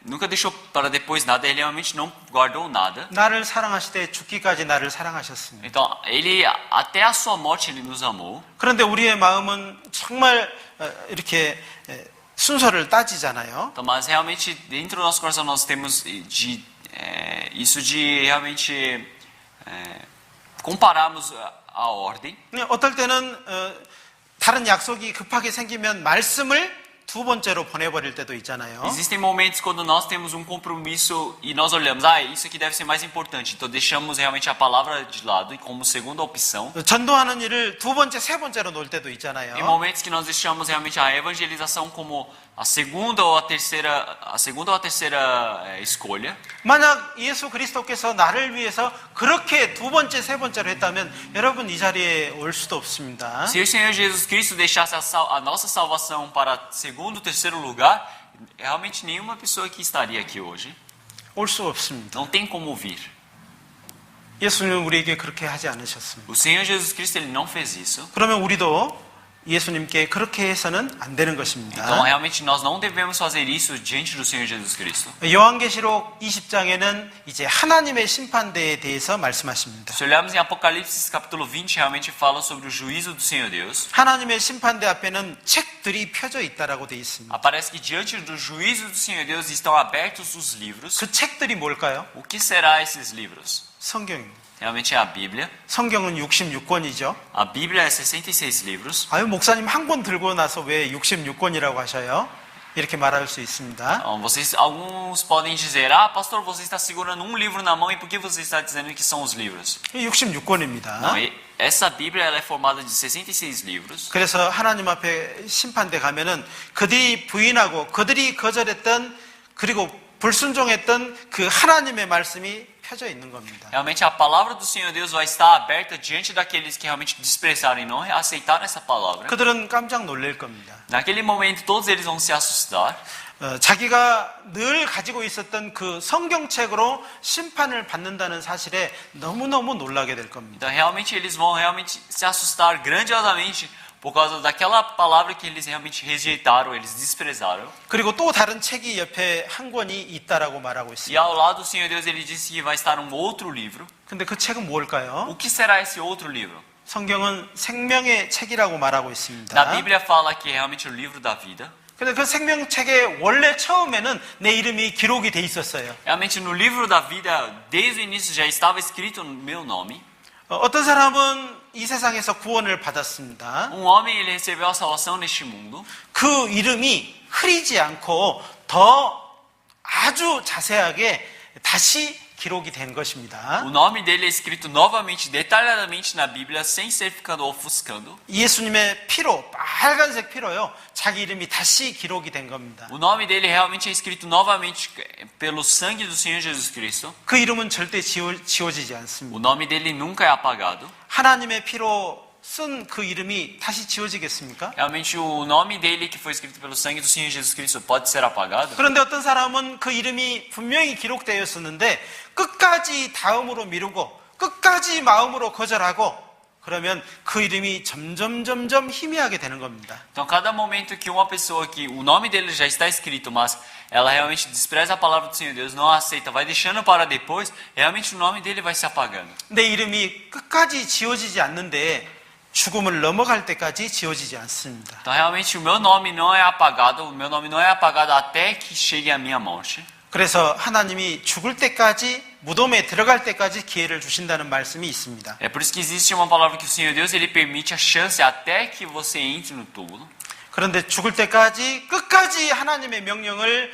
Nunca deixou para depois nada. Ele realmente não guardou nada. 나를 사랑하시되 죽기까지 나를 사랑하셨습니다. Então, ele até a sua morte ele nos amou. 그런데 우리의 마음은 정말 이렇게 순서를 따지잖아요. Então, mas realmente dentro do nosso coração nós temos isso de realmente compararmos a ordem. 어떨 때는 다른 약속이 급하게 생기면 말씀을 두 번째로 보내버릴 때도 있잖아요. Existem momentos quando nós temos um compromisso e nós olhamos, isso aqui deve ser mais importante. Então deixamos realmente a palavra de lado e como segunda opção. 전도하는 일을 두 번째, 세 번째로 놓을 때도 있잖아요. Em momentos que nós deixamos realmente a evangelização como a segunda ou a terceira escolha. 만약 예수 그리스도께서 나를 위해서 그렇게 두 번째, 세 번째로 했다면 여러분 이 자리에 올 수도 없습니다. Se o Senhor Jesus Cristo deixasse a nossa salvação para segundo, terceiro lugar, realmente nenhuma pessoa aqui estaria aqui hoje. 올 수 없습니다. Não tem como vir. 예수님은 우리에게 그렇게 하지 않으셨습니다. O Senhor Jesus Cristo ele não fez isso. 그러면 우리도 예수님께 그렇게 해서는 안 되는 것입니다. Então realmente nós não devemos fazer isso diante do Senhor Jesus Cristo. 요한계시록 20장에는 이제 하나님의 심판대에 대해서 말씀하십니다. Se olharmos em Apocalipse capítulo 20, realmente fala sobre o juízo do Senhor Deus. 하나님의 심판대 앞에는 책들이 펴져 있다라고 되어 있습니다. Aparece que diante do juízo do Senhor Deus estão abertos os livros. 그 책들이 뭘까요? O que será esses livros? 성경입니다. Realmente é a Bíblia. 성경은 66권이죠. A Bíblia é 66 livros. 아유, 목사님 한 권 들고 나서 왜 66권이라고 하셔요? 이렇게 말할 수 있습니다. Alguns podem dizer, pastor, você está segurando um livro na mão e por que você está dizendo que são os livros? 66권입니다. Não, essa Bíblia ela é formada de 66 livros. 그래서 하나님 앞에 심판대 가면은 그들이 부인하고 그들이 거절했던 그리고 불순종했던 그 하나님의 말씀이 펴져 있는 겁니다. Realmente a palavra do Senhor Deus vai estar aberta diante daqueles que realmente desprezaram e não aceitaram essa palavra. 그들은 깜짝 놀랄 겁니다. Naquele momento todos eles vão se assustar. 자기가 늘 가지고 있었던 그 성경책으로 심판을 받는다는 사실에 너무너무 놀라게 될 겁니다. Então realmente eles vão realmente se assustar grandiosamente por causa daquela palavra que eles realmente rejeitaram, eles desprezaram. 그리고 또 다른 책이 옆에 한 권이 있다라고 말하고 E 있습니다. ao lado do Senhor Deus ele disse que vai estar um outro livro. 근데 그 책은 뭘까요? O que será esse outro livro? 성경은 생명의 책이라고 말하고 있습니다. Na Bíblia fala que é realmente o livro da vida. 근데 그 생명책에 원래 처음에는 내 이름이 기록이 돼 있었어요. Realmente no livro da vida, desde o início já estava escrito o meu nome. 어떤 사람은 이 세상에서 구원을 받았습니다. Homem ele recebeu a salvação neste mundo. 그 이름이 흐리지 않고 더 아주 자세하게 다시 기록이 된 것입니다. O nome dele é escrito novamente, detalhadamente na Bíblia, sem ser ficando ofuscando. 예수님의 피로, 빨간색 피로요. 자기 이름이 다시 기록이 된 겁니다. O nome dele realmente é escrito novamente pelo sangue do Senhor Jesus Cristo. 그 이름은 절대 지워지지 않습니다. O nome dele nunca é apagado. 하나님의 피로 쓴 그 이름이 다시 지워지겠습니까? Realmente o nome dele que foi escrito pelo sangue do Senhor Jesus Cristo pode ser apagado. 그런데 어떤 사람은 그 이름이 분명히 기록되었었는데 끝까지 다음으로 미루고 끝까지 마음으로 거절하고 그러면 그 이름이 점점 희미하게 되는 겁니다. Então, cada momento que uma pessoa que o nome dele já está escrito, mas ela realmente despreza a palavra do Senhor Deus, não aceita, vai deixando para depois, realmente o nome dele vai se apagando. 내 이름이 끝까지 지워지지 않는데 죽음을 넘어갈 때까지 지워지지 않습니다. Então, realmente o meu nome não é apagado, o meu nome não é apagado até que chegue a minha morte. 그래서 하나님이 죽을 때까지 무덤에 들어갈 때까지 기회를 주신다는 말씀이 있습니다. É por isso que existe uma palavra que o Senhor Deus ele permite a chance até que você entre no túmulo. 그런데 죽을 때까지 끝까지 하나님의 명령을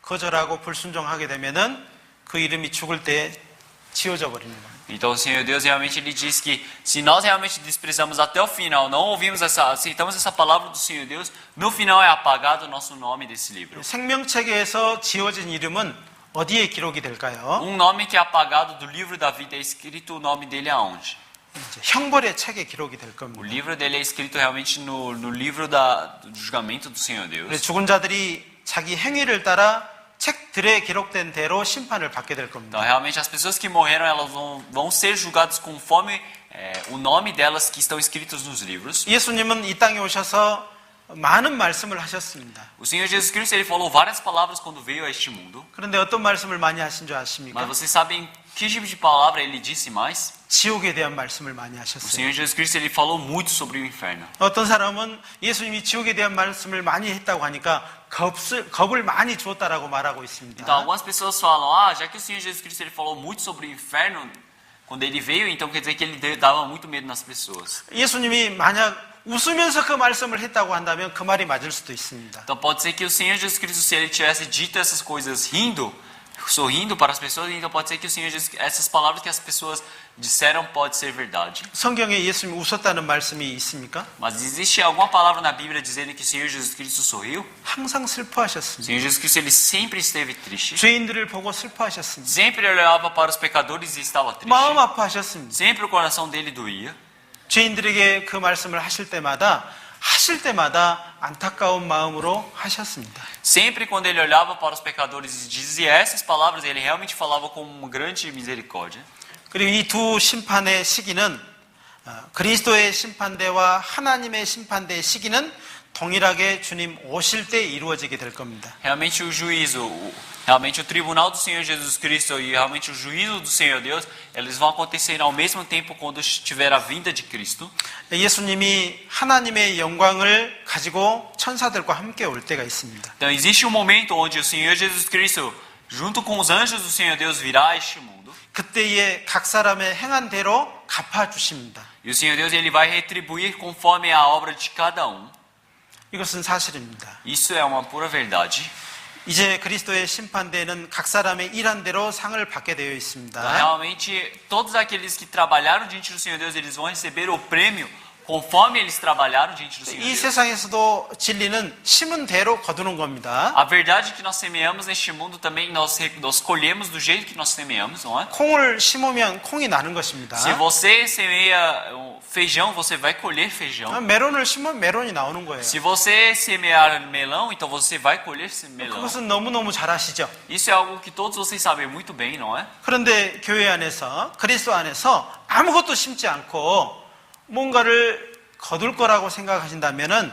거절하고 불순종하게 되면은 그 이름이 죽을 때 지워져 버리는 겁니다. Então o Senhor Deus realmente ele diz que se nós realmente desprezamos até o final, não ouvimos aceitamos essa palavra do Senhor Deus, no final é apagado o nosso nome desse livro. 생명책에서 지워진 이름은 어디에 기록이 될까요? Nome que é apagado do livro da vida é escrito o nome dele aonde? 이제 형벌의 책에 기록이 될 O 겁니다. livro dele é escrito realmente no livro do julgamento do Senhor 그래서 Deus. 죽은 자들이 자기 행위를 따라 책들에 기록된 대로 심판을 받게 될 Então 겁니다. realmente as pessoas que morreram elas vão ser julgadas conforme o nome delas que estão escritos nos livros. 예수님은 이 땅에 오셔서 많은 말씀을 하셨습니다. O Senhor Jesus Cristo ele falou várias palavras quando veio a este mundo. 그런데 어떤 말씀을 많이 하신 줄 Mas 아십니까? vocês sabem que tipo de palavra ele disse mais? 지옥에 대한 말씀을 많이 O 하셨어요. Senhor Jesus Cristo ele falou muito sobre o inferno. 어떤 사람은 예수님이 지옥에 대한 말씀을 많이 했다고 하니까 겁을 많이 주었다라고 말하고 Então 있습니다. algumas pessoas falam, já que o Senhor Jesus Cristo ele falou muito sobre o inferno quando ele veio, então quer dizer que ele dava muito medo nas pessoas. 예수님이 만약 웃으면서 그 말씀을 했다고 한다면 그 말이 맞을 수도 있습니다. Então pode ser que o Senhor Jesus Cristo, se ele tivesse dito essas coisas rindo, sorrindo para as pessoas, então pode ser que o Senhor Jesus, essas palavras que as pessoas disseram pode ser verdade. 성경에 예수님이 웃었다는 말씀이 있습니까? Mas existe alguma palavra na Bíblia dizendo que o Senhor Jesus Cristo sorriu? 항상 O 슬퍼하셨습니다. Senhor Jesus Cristo ele sempre esteve triste. 죄인들을 보고 슬퍼하셨습니다. Sempre ele olhava para os pecadores e estava triste. 마음 아파하셨습니다. Sempre o coração dele doía. 죄인들에게 그 말씀을 하실 때마다 안타까운 마음으로 하셨습니다. Sempre quando ele olhava para os pecadores e dizia essas palavras, ele realmente falava com uma grande misericórdia. 그리고 이 두 심판의 시기는 그리스도의 심판대와 하나님의 심판대의 시기는 동일하게 주님 오실 때 이루어지게 될 겁니다. Realmente o juízo, realmente o tribunal do Senhor Jesus Cristo e realmente o juízo do Senhor Deus, eles vão acontecer ao mesmo tempo quando tiver a vinda de Cristo. 예수님이 하나님의 영광을 가지고 천사들과 함께 올 때가 있습니다. Então existe um momento onde o Senhor Jesus Cristo, junto com os anjos do Senhor Deus, virá a este mundo. 그때에 각 사람의 행한 대로 갚아 주십니다. E o Senhor Deus ele vai retribuir conforme a obra de cada um. 이것은 사실입니다. Isso é uma pura verdade. 이제 그리스도의 심판대는 각 사람의 일한 대로 상을 받게 되어 Então, 있습니다. realmente, todos aqueles que trabalharam diante do Senhor Deus, eles vão receber o prêmio conforme eles trabalharam diante do Senhor 이 Deus. 세상에서도 진리는 심은 대로 거두는 겁니다. A verdade que nós semeamos neste mundo também nós colhemos do jeito que nós semeamos, não é? 콩을 심으면 콩이 나는 것입니다. Se você semeia feijão, você vai colher feijão. 메론을 심으면 메론이 나오는 거예요. Se você semear melão, então você vai colher melão. 그것은 너무너무 잘 아시죠? Isso é algo que todos vocês sabem muito bem, não é? 그런데 교회 안에서 그리스도 안에서 아무것도 심지 않고 뭔가를 거둘 거라고 생각하신다면은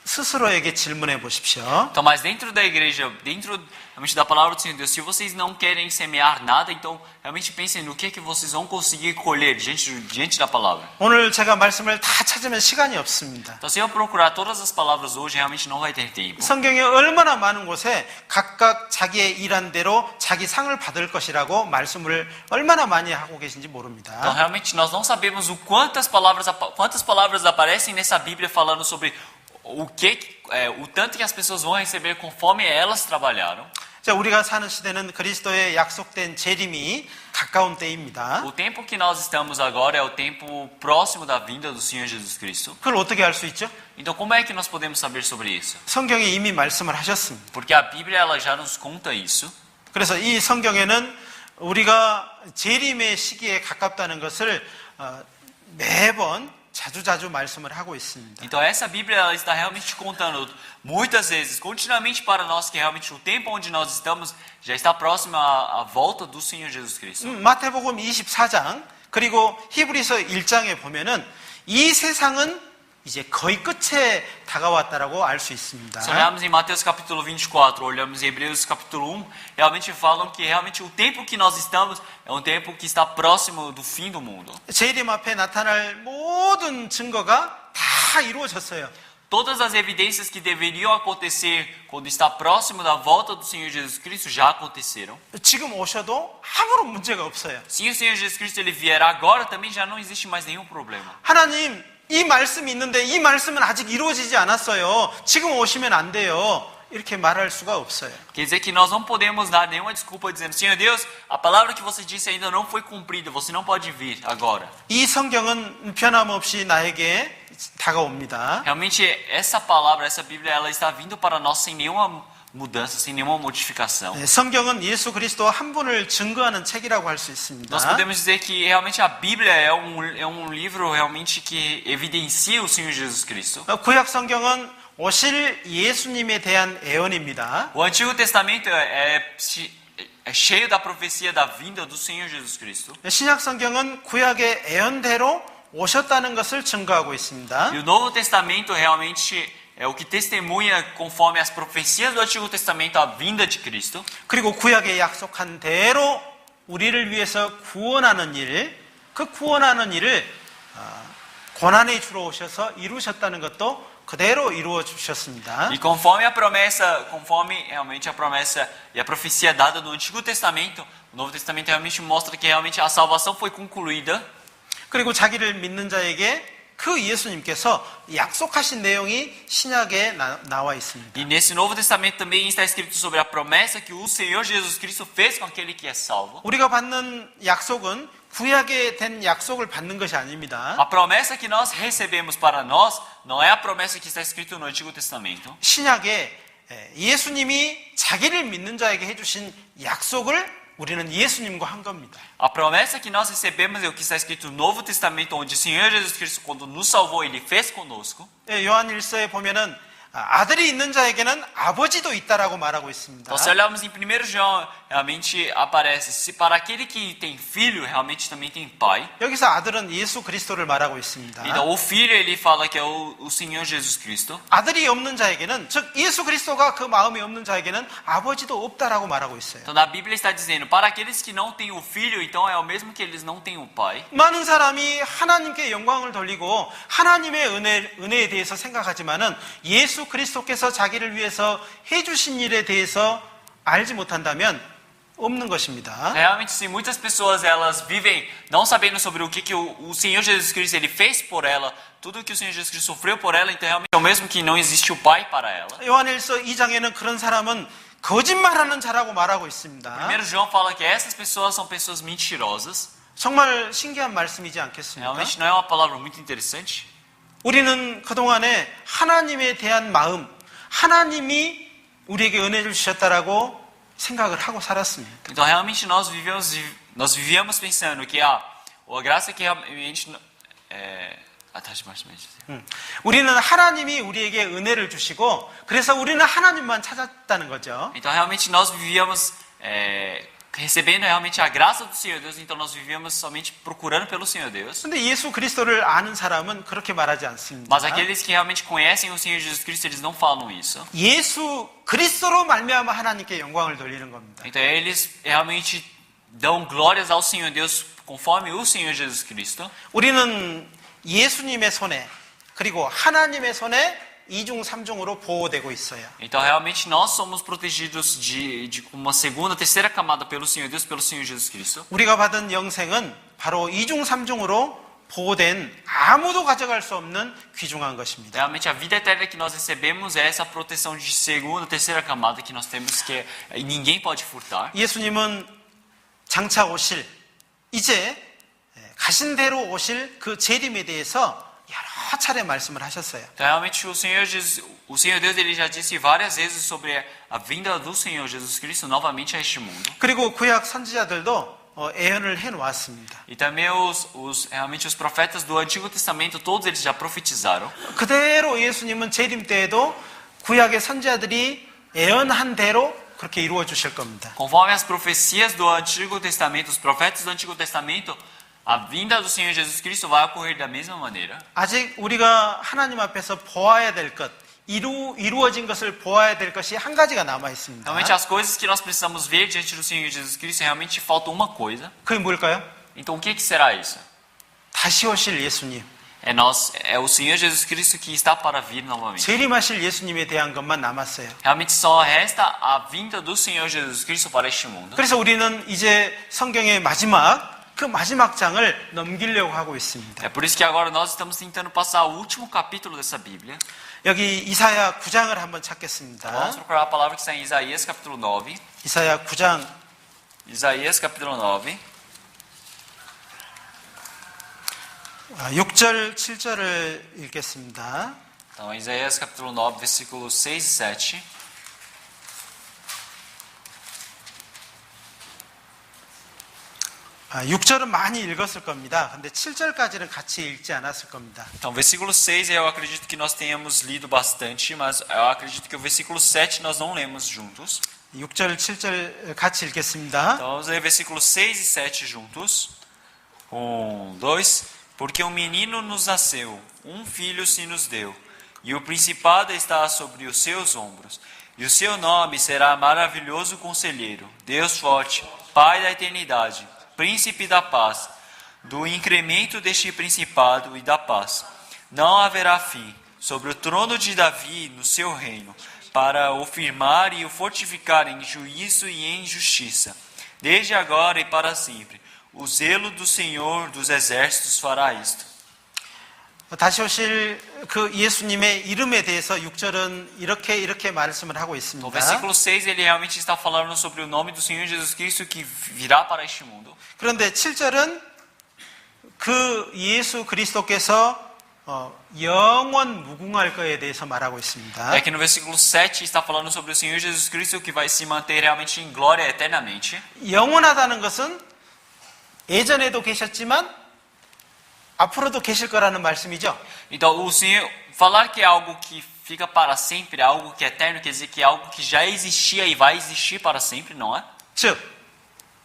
스스로에게 질문해 보십시오. Então, mas dentro da igreja, dentro realmente da palavra do Senhor Deus, se vocês não querem semear nada, então realmente pensem no que é que vocês vão conseguir colher diante da palavra. 오늘 제가 말씀을 다 찾으면 시간이 없습니다. Então, se eu procurar todas as palavras hoje, realmente não vai ter tempo. 성경에 얼마나 많은 곳에 각각 자기의 일한 대로 자기 상을 받을 것이라고 말씀을 얼마나 많이 하고 계신지 Então, 모릅니다. realmente nós não sabemos quantas palavras aparecem nessa Bíblia falando sobre o tanto que as pessoas vão receber conforme elas trabalharam. 자, 우리가 사는 시대는 그리스도의 약속된 재림이 가까운 때입니다. O tempo que nós estamos agora é o tempo próximo da vinda do Senhor Jesus Cristo. 그걸 어떻게 알 수 있죠? Então, como é que nós podemos saber sobre isso? 성경에 이미 말씀을 하셨습니다. Porque a Bíblia ela já nos conta isso. 그래서 이 성경에는 우리가 재림의 시기에 가깝다는 것을 매번 자주 말씀을 하고 있습니다. Então essa Bíblia ela está realmente contando muitas vezes, continuamente para nós que realmente o tempo onde nós estamos já está próximo à volta do Senhor Jesus Cristo. 마태복음 24장 그리고 히브리서 1장에 보면은 이 세상은 이제 거의 끝에 다가왔다라고 알 수 있습니다. Se olharmos em Mateus capítulo 24, olhamos em Hebreus capítulo 1, realmente falam que realmente o tempo que nós estamos é um tempo que está próximo do fim do mundo. 재림 앞에 나타날 모든 증거가 다 이루어졌어요. Todas as evidências que deveriam acontecer quando está próximo da volta do Senhor Jesus Cristo já aconteceram. 지금 오셔도 아무런 문제가 없어요. Se o Senhor Jesus Cristo ele vier agora, também já não existe mais nenhum problema. 하나님, 이 말씀이 있는데 이 말씀은 아직 이루어지지 않았어요. 지금 오시면 안 돼요. 이렇게 말할 수가 없어요. Quer dizer que nós não podemos dar nenhuma desculpa dizendo, Senhor Deus, a palavra que você disse ainda não foi cumprida, você não pode vir agora. 이 성경은 변함없이 나에게 다가옵니다. Realmente essa palavra, essa Bíblia, ela está vindo para nós sem nenhuma mudança, sem nenhuma modificação. 성경은 예수 그리스도 한 분을 증거하는 책이라고 할 수 있습니다. Nós podemos dizer que realmente a Bíblia é um livro realmente que evidencia o Senhor Jesus Cristo. 구약 성경은 오실 예수님에 대한 예언입니다. O Antigo Testamento é cheio da profecia da vinda do Senhor Jesus Cristo. 신약 성경은 구약의 예언대로 오셨다는 것을 증거하고 있습니다. E o Novo Testamento realmente é o que testemunha conforme as profecias do Antigo Testamento a vinda de Cristo. 그리고 구약에 약속한 대로 우리를 위해서 구원하는 일, 그 구원하는 일을 고난의 주로 오셔서 이루셨다는 것도 그대로 이루어 주셨습니다. E conforme a promessa, conforme realmente a promessa e a profecia dada no Antigo Testamento, o Novo Testamento realmente mostra que realmente a salvação foi concluída. 그리고 자기를 믿는 자에게 그 예수님께서 약속하신 내용이 신약에 나와 있습니다. E nesse Novo Testamento também está escrito sobre a promessa que o Senhor Jesus Cristo fez com aquele que é salvo. 우리가 받는 약속은 구약에 된 약속을 받는 것이 아닙니다. A promessa que nós recebemos para nós não é a promessa que está escrita no Antigo Testamento. 신약에 예수님이 자기를 믿는 자에게 해주신 약속을 우리는 예수님과 한 겁니다. A promessa que nós recebemos é o que está escrito no Novo Testamento, onde o Senhor Jesus Cristo, quando nos salvou, Ele fez conosco. 요한 1서에 보면은 아들이 있는 자에게는 아버지도 있다라고 말하고 있습니다. Então, se olharmos em 1 João, realmente aparece, se para aquele que tem filho, realmente também tem pai. 여기서 아들은 예수 그리스도를 말하고 있습니다. Então, o filho, ele fala que é o Senhor Jesus Cristo. 아들이 없는 자에게는, 즉 예수 그리스도가 그 마음이 없는 자에게는 아버지도 없다라고 말하고 있어요. Então, na Bíblia está dizendo, para aqueles que não têm o filho, então é o mesmo que eles não têm o pai. 많은 사람이 하나님께 영광을 돌리고 하나님의 은혜에 대해서 생각하지만은 예수 그리스도께서 자기를 위해서 해주신 일에 대해서 알지 못한다면 없는 것입니다. Realmente, se muitas pessoas elas vivem não sabendo sobre o que o Senhor Jesus Cristo ele fez por ela, tudo que o Senhor Jesus Cristo sofreu por ela, então realmente é o mesmo que não existe o pai para ela. 요한일서 2장에는 그런 사람은 거짓말하는 자라고 말하고 있습니다. Primeiro João fala que essas pessoas são pessoas mentirosas. 정말 신기한 말씀이지 않겠습니까? Realmente não é uma palavra muito interessante. 우리는 그동안에 하나님에 대한 마음, 하나님이 우리에게 은혜를 주셨다라고 생각을 하고 살았습니다. Então realmente nós vivíamos pensando que a graça que realmente 다시 말씀해 주세요. 우리는 하나님이 우리에게 은혜를 주시고 그래서 우리는 하나님만 찾았다는 거죠. Então realmente nós vivíamos recebendo realmente a graça do Senhor Deus, então nós vivíamos somente procurando pelo Senhor Deus. 근데 예수 그리스도를 아는 사람은 그렇게 말하지 않습니다. Mas aqueles que realmente conhecem o Senhor Jesus Cristo, eles não falam isso. 예수 그리스도로 말미암아 하나님께 영광을 돌리는 겁니다. Então eles realmente dão glórias ao Senhor Deus conforme o Senhor Jesus Cristo. 우리는 예수님의 손에 그리고 하나님의 손에 이중 삼중으로 보호되고 있어요. Então realmente nós somos protegidos de uma segunda, terceira camada pelo Senhor Deus, pelo Senhor Jesus Cristo. 우리가 받은 영생은 바로 이중 삼중으로 보호된 아무도 가져갈 수 없는 귀중한 것입니다. Realmente a vida eterna que nós recebemos é essa proteção de segunda, terceira camada que nós temos que ninguém pode furtar. 예수님은 장차 오실 이제 가신 대로 오실 그 재림에 대해서 여러 차례 말씀을 하셨어요. Então, realmente o Senhor Deus ele já disse várias vezes sobre a vinda do Senhor Jesus Cristo novamente a este mundo. 그리고 구약 선지자들도 예언을 해 놓았습니다. E também realmente os profetas do Antigo Testamento todos eles já profetizaram. 그대로 예수님은 재림 때에도 구약의 선지자들이 예언한 대로 그렇게 이루어 주실 겁니다. Conforme as profecias do Antigo Testamento, os profetas do Antigo Testamento A vinda do Senhor Jesus Cristo vai ocorrer da mesma maneira. 아직 우리가 하나님 앞에서 보아야 될 것, 이루어진 것을 보아야 될 것이 한 가지가 남아 있습니다. Realmente as coisas que nós precisamos ver diante do Senhor Jesus Cristo, realmente falta uma coisa. 그게 뭘까요? Então o que será isso? 다시 오실 예수님, É o Senhor Jesus Cristo que está para vir novamente. 재림하실 예수님에 대한 것만 남았어요. Realmente só resta a vinda do Senhor Jesus Cristo para este mundo. 그래서 우리는 이제 성경의 그 마지막 장을 넘기려고 하고 있습니다. É por isso que agora nós estamos tentando passar o último capítulo dessa Bíblia. 여기 이사야 9장을 한번 찾겠습니다. Vamos procurar a palavra que está em Isaías capítulo 9. 이사야 9장 Isaías capítulo 9. 6절, 7절을 읽겠습니다. Então, Isaías capítulo 9, versículos 6 e 7. 아, 6절은 많이 읽었을 겁니다. 근데 7절까지는 같이 읽지 않았을 겁니다. Então, versículo 6 eu acredito que nós tenhamos lido bastante, mas eu acredito que o versículo 7 nós não lemos juntos. 6절, 7절 같이 읽겠습니다. Então, vamos ler versículos 6 e 7 juntos. 1, 2. Porque um menino nos nasceu, um filho se nos deu, e o principado está sobre os seus ombros. E o seu nome será Maravilhoso Conselheiro, Deus Forte, Pai da Eternidade, Príncipe da Paz. Do incremento deste principado e da paz não haverá fim sobre o trono de Davi no seu reino, para o firmar e o fortificar em juízo e em justiça, desde agora e para sempre. O zelo do Senhor dos exércitos fará isto. 다시 오실 그 예수님의 이름에 대해서 6절은 이렇게 말씀을 하고 No 있습니다. versículo 6 ele realmente está falando sobre o nome do Senhor Jesus Cristo que virá para este mundo. 그런데 7절은 그 예수 그리스도께서 영원 무궁할 것에 대해서 말하고 있습니다. É que no versículo 7 está falando sobre o Senhor Jesus Cristo que vai se manter realmente em glória eternamente. 영원하다는 것은 예전에도 계셨지만 앞으로도 계실 거라는 말씀이죠. Então, o Senhor falar que é algo que fica para sempre, algo que é eterno, quer dizer que é algo que já existia e vai existir para sempre, não é? 즉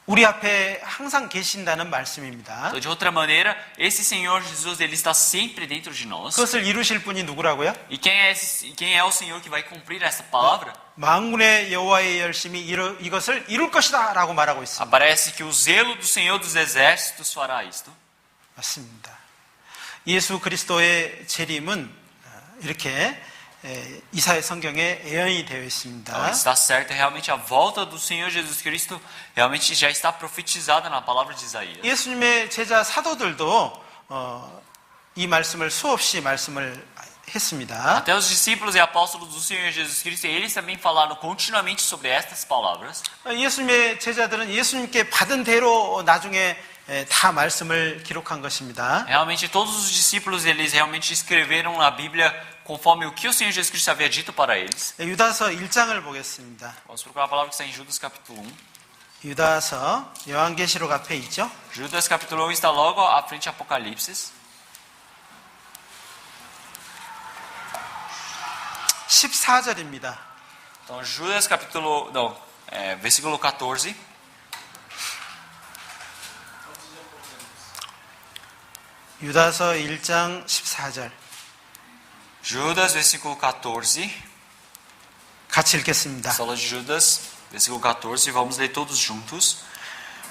우리 앞에 항상 계신다는 말씀입니다. Então, de outra maneira, esse Senhor Jesus, ele está sempre dentro de nós. 그것을 이루실 분이 누구라고요? E quem é o Senhor que vai cumprir essa palavra? 만군의 여호와의 열심히 이것을 이룰 것이다라고 말하고 있습니다. Aparece que o zelo do Senhor dos exércitos fará isto. 맞습니다. 예수 그리스도의 재림은 이렇게 이사야 성경에 예언이 되어 Então, 있습니다. está certo, realmente a volta do Senhor Jesus Cristo realmente já está profetizada na palavra de Isaías. 예수님의 제자 사도들도 이 말씀을 수없이 말씀을 했습니다. Até os discípulos e apóstolos do Senhor Jesus Cristo, eles também falaram continuamente sobre estas palavras. 예수님의 제자들은 예수님께 받은 대로 나중에 다 말씀을 기록한 것입니다. Realmente todos os discípulos, eles realmente escreveram na Bíblia conforme o que o Senhor Jesus Cristo havia dito para eles. 유다서 1장을 보겠습니다. Vamos procurar a palavra que está em Judas capítulo 1. 유다서 요한계시록 앞에 있죠. Judas capítulo 1 está logo à frente de Apocalipse. 14절입니다. Então, Judas capítulo, não, versículo 14. 유다서 1장 14절. Judas, versículo 14. 같이 읽겠습니다. Sala de Judas, versículo 14. Vamos ler todos juntos.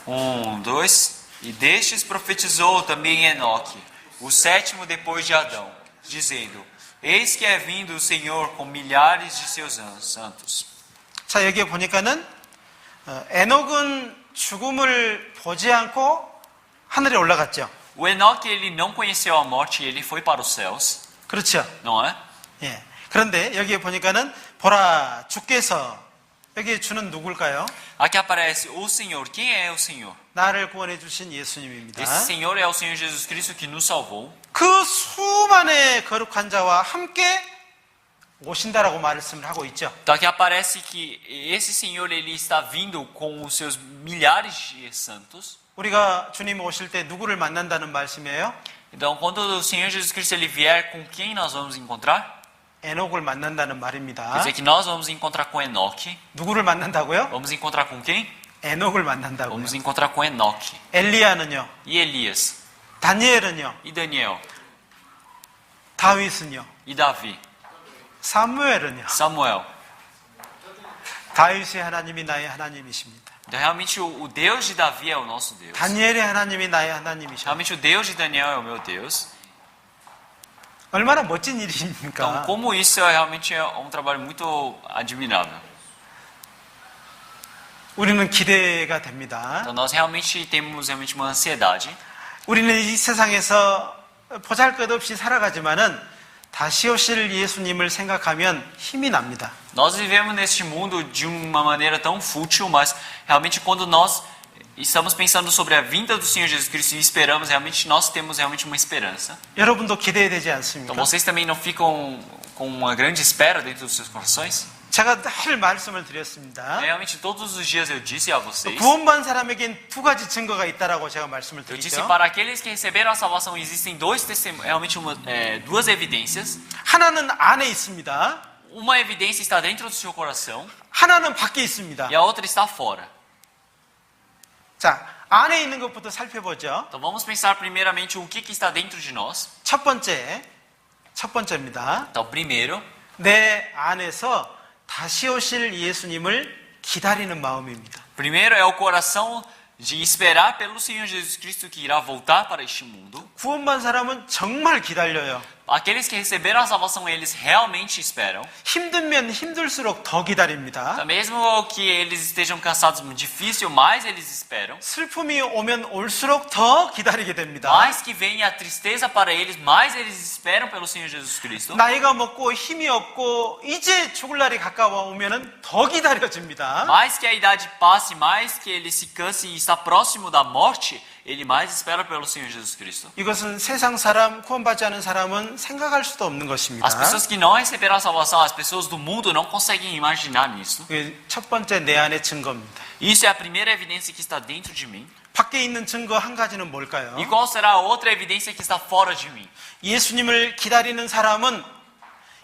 1, 2. E destes profetizou também Enoque, o sétimo depois de Adão, dizendo: Eis que é vindo o Senhor com milhares de seus santos. 자, 여기에 보니까는 에녹은 죽음을 보지 않고 하늘에 올라갔죠. O Enoque, ele não conheceu a morte e ele foi para os céus, 그렇죠. não é? 예. 그런데 여기에 보니까는 보라 주께서 여기에 주는 누굴까요? Aqui aparece o Senhor. Quem é o Senhor? 나를 구원해 주신 예수님입니다. Esse Senhor é o Senhor Jesus Cristo que nos salvou. 그 수많은 거룩한 자와 함께 오신다라고 말씀을 하고 있죠. Então aqui aparece que esse Senhor ele está vindo com os seus milhares de santos. 우리가 주님 오실 때 누구를 만난다는 말씀이에요? Então quando o Senhor Jesus Cristo ele vier, com quem nós vamos encontrar? 에녹을 만난다는 Quer 말입니다. dizer que nós vamos encontrar com Enoque. 누구를 만난다고요? Vamos encontrar com quem? 에녹을 만난다고요. Vamos encontrar com Enoque. 엘리야는요? E Elias? 다니엘은요? E Daniel? 다윗은요? E Davi? 사무엘은요? Samuel? 다윗의 하나님이 나의 하나님이십니다. Então, realmente, o Deus de Davi é o nosso Deus. 다니엘의 하나님이 나의 하나님이십니다. Realmente, o Deus de Daniel é o meu Deus. 얼마나 멋진 Então, 일입니까? como isso é realmente um trabalho muito admirável. 우리는 기대가 됩니다. Então, nós realmente temos realmente uma ansiedade. 우리는 이 세상에서 보잘것없이 살아가지만은 다시 오실 예수님을 생각하면 힘이 납니다. Nós vivemos neste mundo de uma maneira tão fútil, mas realmente quando nós estamos pensando sobre a vinda do Senhor Jesus Cristo e esperamos, realmente nós temos realmente uma esperança. 여러분도 기대되지 Então 않습니까? vocês também não ficam com uma grande espera dentro dos seus corações? 제가 늘 말씀을 드렸습니다. Realmente todos os dias eu disse a vocês, 구원받은 사람에겐 두 가지 증거가 있다라고 제가 말씀을 eu disse 드리죠. para aqueles que receberam a salvação existem realmente duas evidências. 하나는 안에 있습니다. Uma evidência está dentro do seu coração 하나는 밖에 있습니다. e a outra está fora. 자, 안에 있는 것부터 살펴보죠. Então vamos pensar primeiramente o que está dentro de nós. 첫 번째입니다. Então primeiro, 내 안에서 다시 오실 예수님을 기다리는 마음입니다. primeiro é o coração de esperar pelo Senhor Jesus Cristo que irá voltar para este mundo. 구원받은 사람은 정말 기다려요. Aqueles que receberam a salvação, eles realmente esperam. 힘들면 힘들수록 더 기다립니다. Então, mesmo que eles estejam cansados, difícil, mais eles esperam. 슬픔이 오면 올수록 더 기다리게 됩니다. Mais que venha a tristeza para eles, mais eles esperam pelo Senhor Jesus Cristo. 나이가 먹고 힘이 없고 이제 죽을 날이 가까워 오면은 더 기다려집니다. Mais que a idade passe, mais que ele se canse e está próximo da morte, ele mais espera pelo Senhor Jesus Cristo. 이것은 세상 사람, 구원받지 않은 사람은 생각할 수도 없는 것입니다. As pessoas que não receberam a salvação, as pessoas do mundo não conseguem imaginar nisso. 그게 첫 번째 내 안의 증거입니다. Isso é a primeira evidência que está dentro de mim. 밖에 있는 증거 한 가지는 뭘까요? E qual será a outra evidência que está fora de mim? 예수님을 기다리는 사람은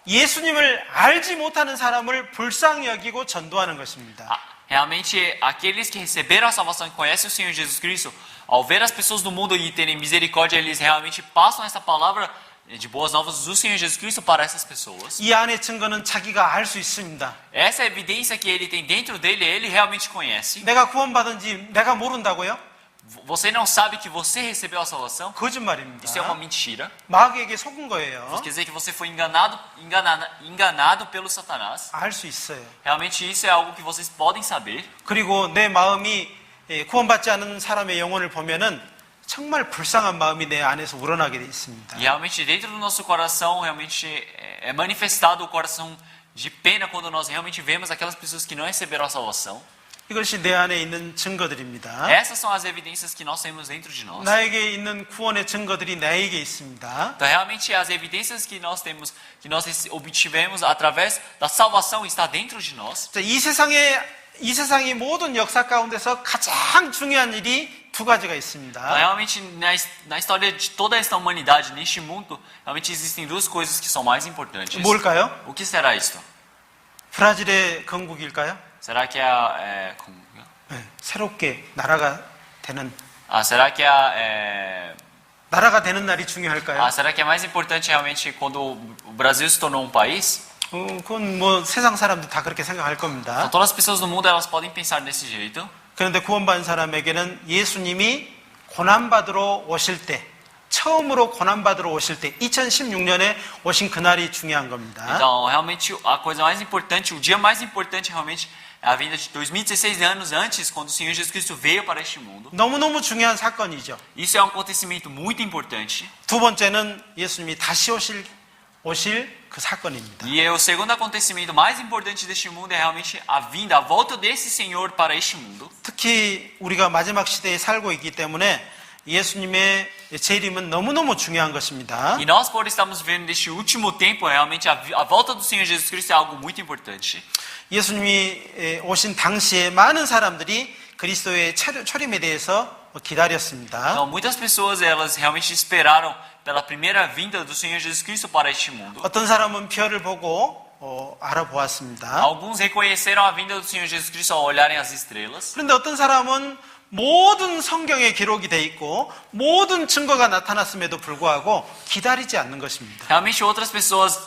예수님을 알지 못하는 사람을 불쌍히 여기고 전도하는 것입니다. Realmente, aqueles que receberam a salvação e conhecem o Senhor Jesus Cristo, ao ver as pessoas do mundo e terem misericórdia, eles realmente passam essa palavra de boas novas do Senhor Jesus Cristo para essas pessoas. 이 안의 증거는 자기가 알 수 있습니다. Essa evidência que ele tem dentro dele, ele realmente conhece. 내가 구원받은지 내가 모른다고요? Você não sabe que você recebeu a salvação? 거짓말입니다. Isso é uma mentira. 마귀에게 속은 거예요. Isso quer dizer que você foi enganado pelo Satanás. 알 수 있어요. Realmente isso é algo que vocês podem saber. 그리고 내 마음이 구원받지 않은 사람의 영혼을 보면은 정말 불쌍한 마음이 내 안에서 우러나게 돼 있습니다. E realmente dentro do nosso coração realmente é manifestado o coração de pena quando nós realmente vemos aquelas pessoas que não receberam a salvação. 이것이 내 안에 있는 증거들입니다. Essas são as evidências que nós temos dentro de nós. 나에게 있는 구원의 증거들이 나에게 있습니다. Então realmente as evidências que nós temos, que nós obtivemos através da salvação está dentro de nós. 자, 이 세상의 모든 역사 가운데서 가장 중요한 일이 두 가지가 Então, 있습니다. realmente na história de toda esta humanidade, neste mundo, realmente existem duas coisas que são mais importantes. 뭘까요? O que será isto? 브라질의 건국일까요? Será que é 네, 새롭게 나라가 되는 será que 나라가 되는 날이 중요할까요? será que é mais importante realmente quando o Brasil se tornou um país? 그건 뭐 세상 사람들 다 그렇게 생각할 겁니다. Então, todas as pessoas do mundo elas podem pensar desse jeito. 그런데 구원받은 사람에게는 예수님이 고난받으러 오실 때, 처음으로 고난받으러 오실 때, 2016년에 오신 그날이 중요한 겁니다. Então, realmente a coisa mais importante, o dia mais importante realmente é a vinda de 2016 anos antes, quando o Senhor Jesus Cristo veio para este mundo. 너무너무 중요한 사건이죠. Isso é um acontecimento muito importante. 두 번째는 예수님이 다시 오실 그 사건입니다. E o segundo acontecimento mais importante deste mundo é realmente a vinda, a volta desse Senhor para este mundo. 특히 우리가 마지막 시대에 살고 있기 때문에 예수님의 재림은 너무너무 중요한 것입니다. E nós, por estarmos vivendo neste último tempo, realmente a volta do Senhor Jesus Cristo é algo muito importante. 예수님이 오신 당시에 많은 사람들이 그리스도의 초림에 대해서 기다렸습니다. Então, muitas pessoas elas realmente esperaram pela primeira vinda do Senhor Jesus Cristo para este mundo. 어떤 사람은 별을 보고 알아보았습니다. Alguns reconheceram a vinda do Senhor Jesus Cristo ao olharem as estrelas. 그런데 어떤 사람은 모든 성경에 기록이 돼 있고 모든 증거가 나타났음에도 불구하고 기다리지 않는 것입니다. Realmente outras pessoas,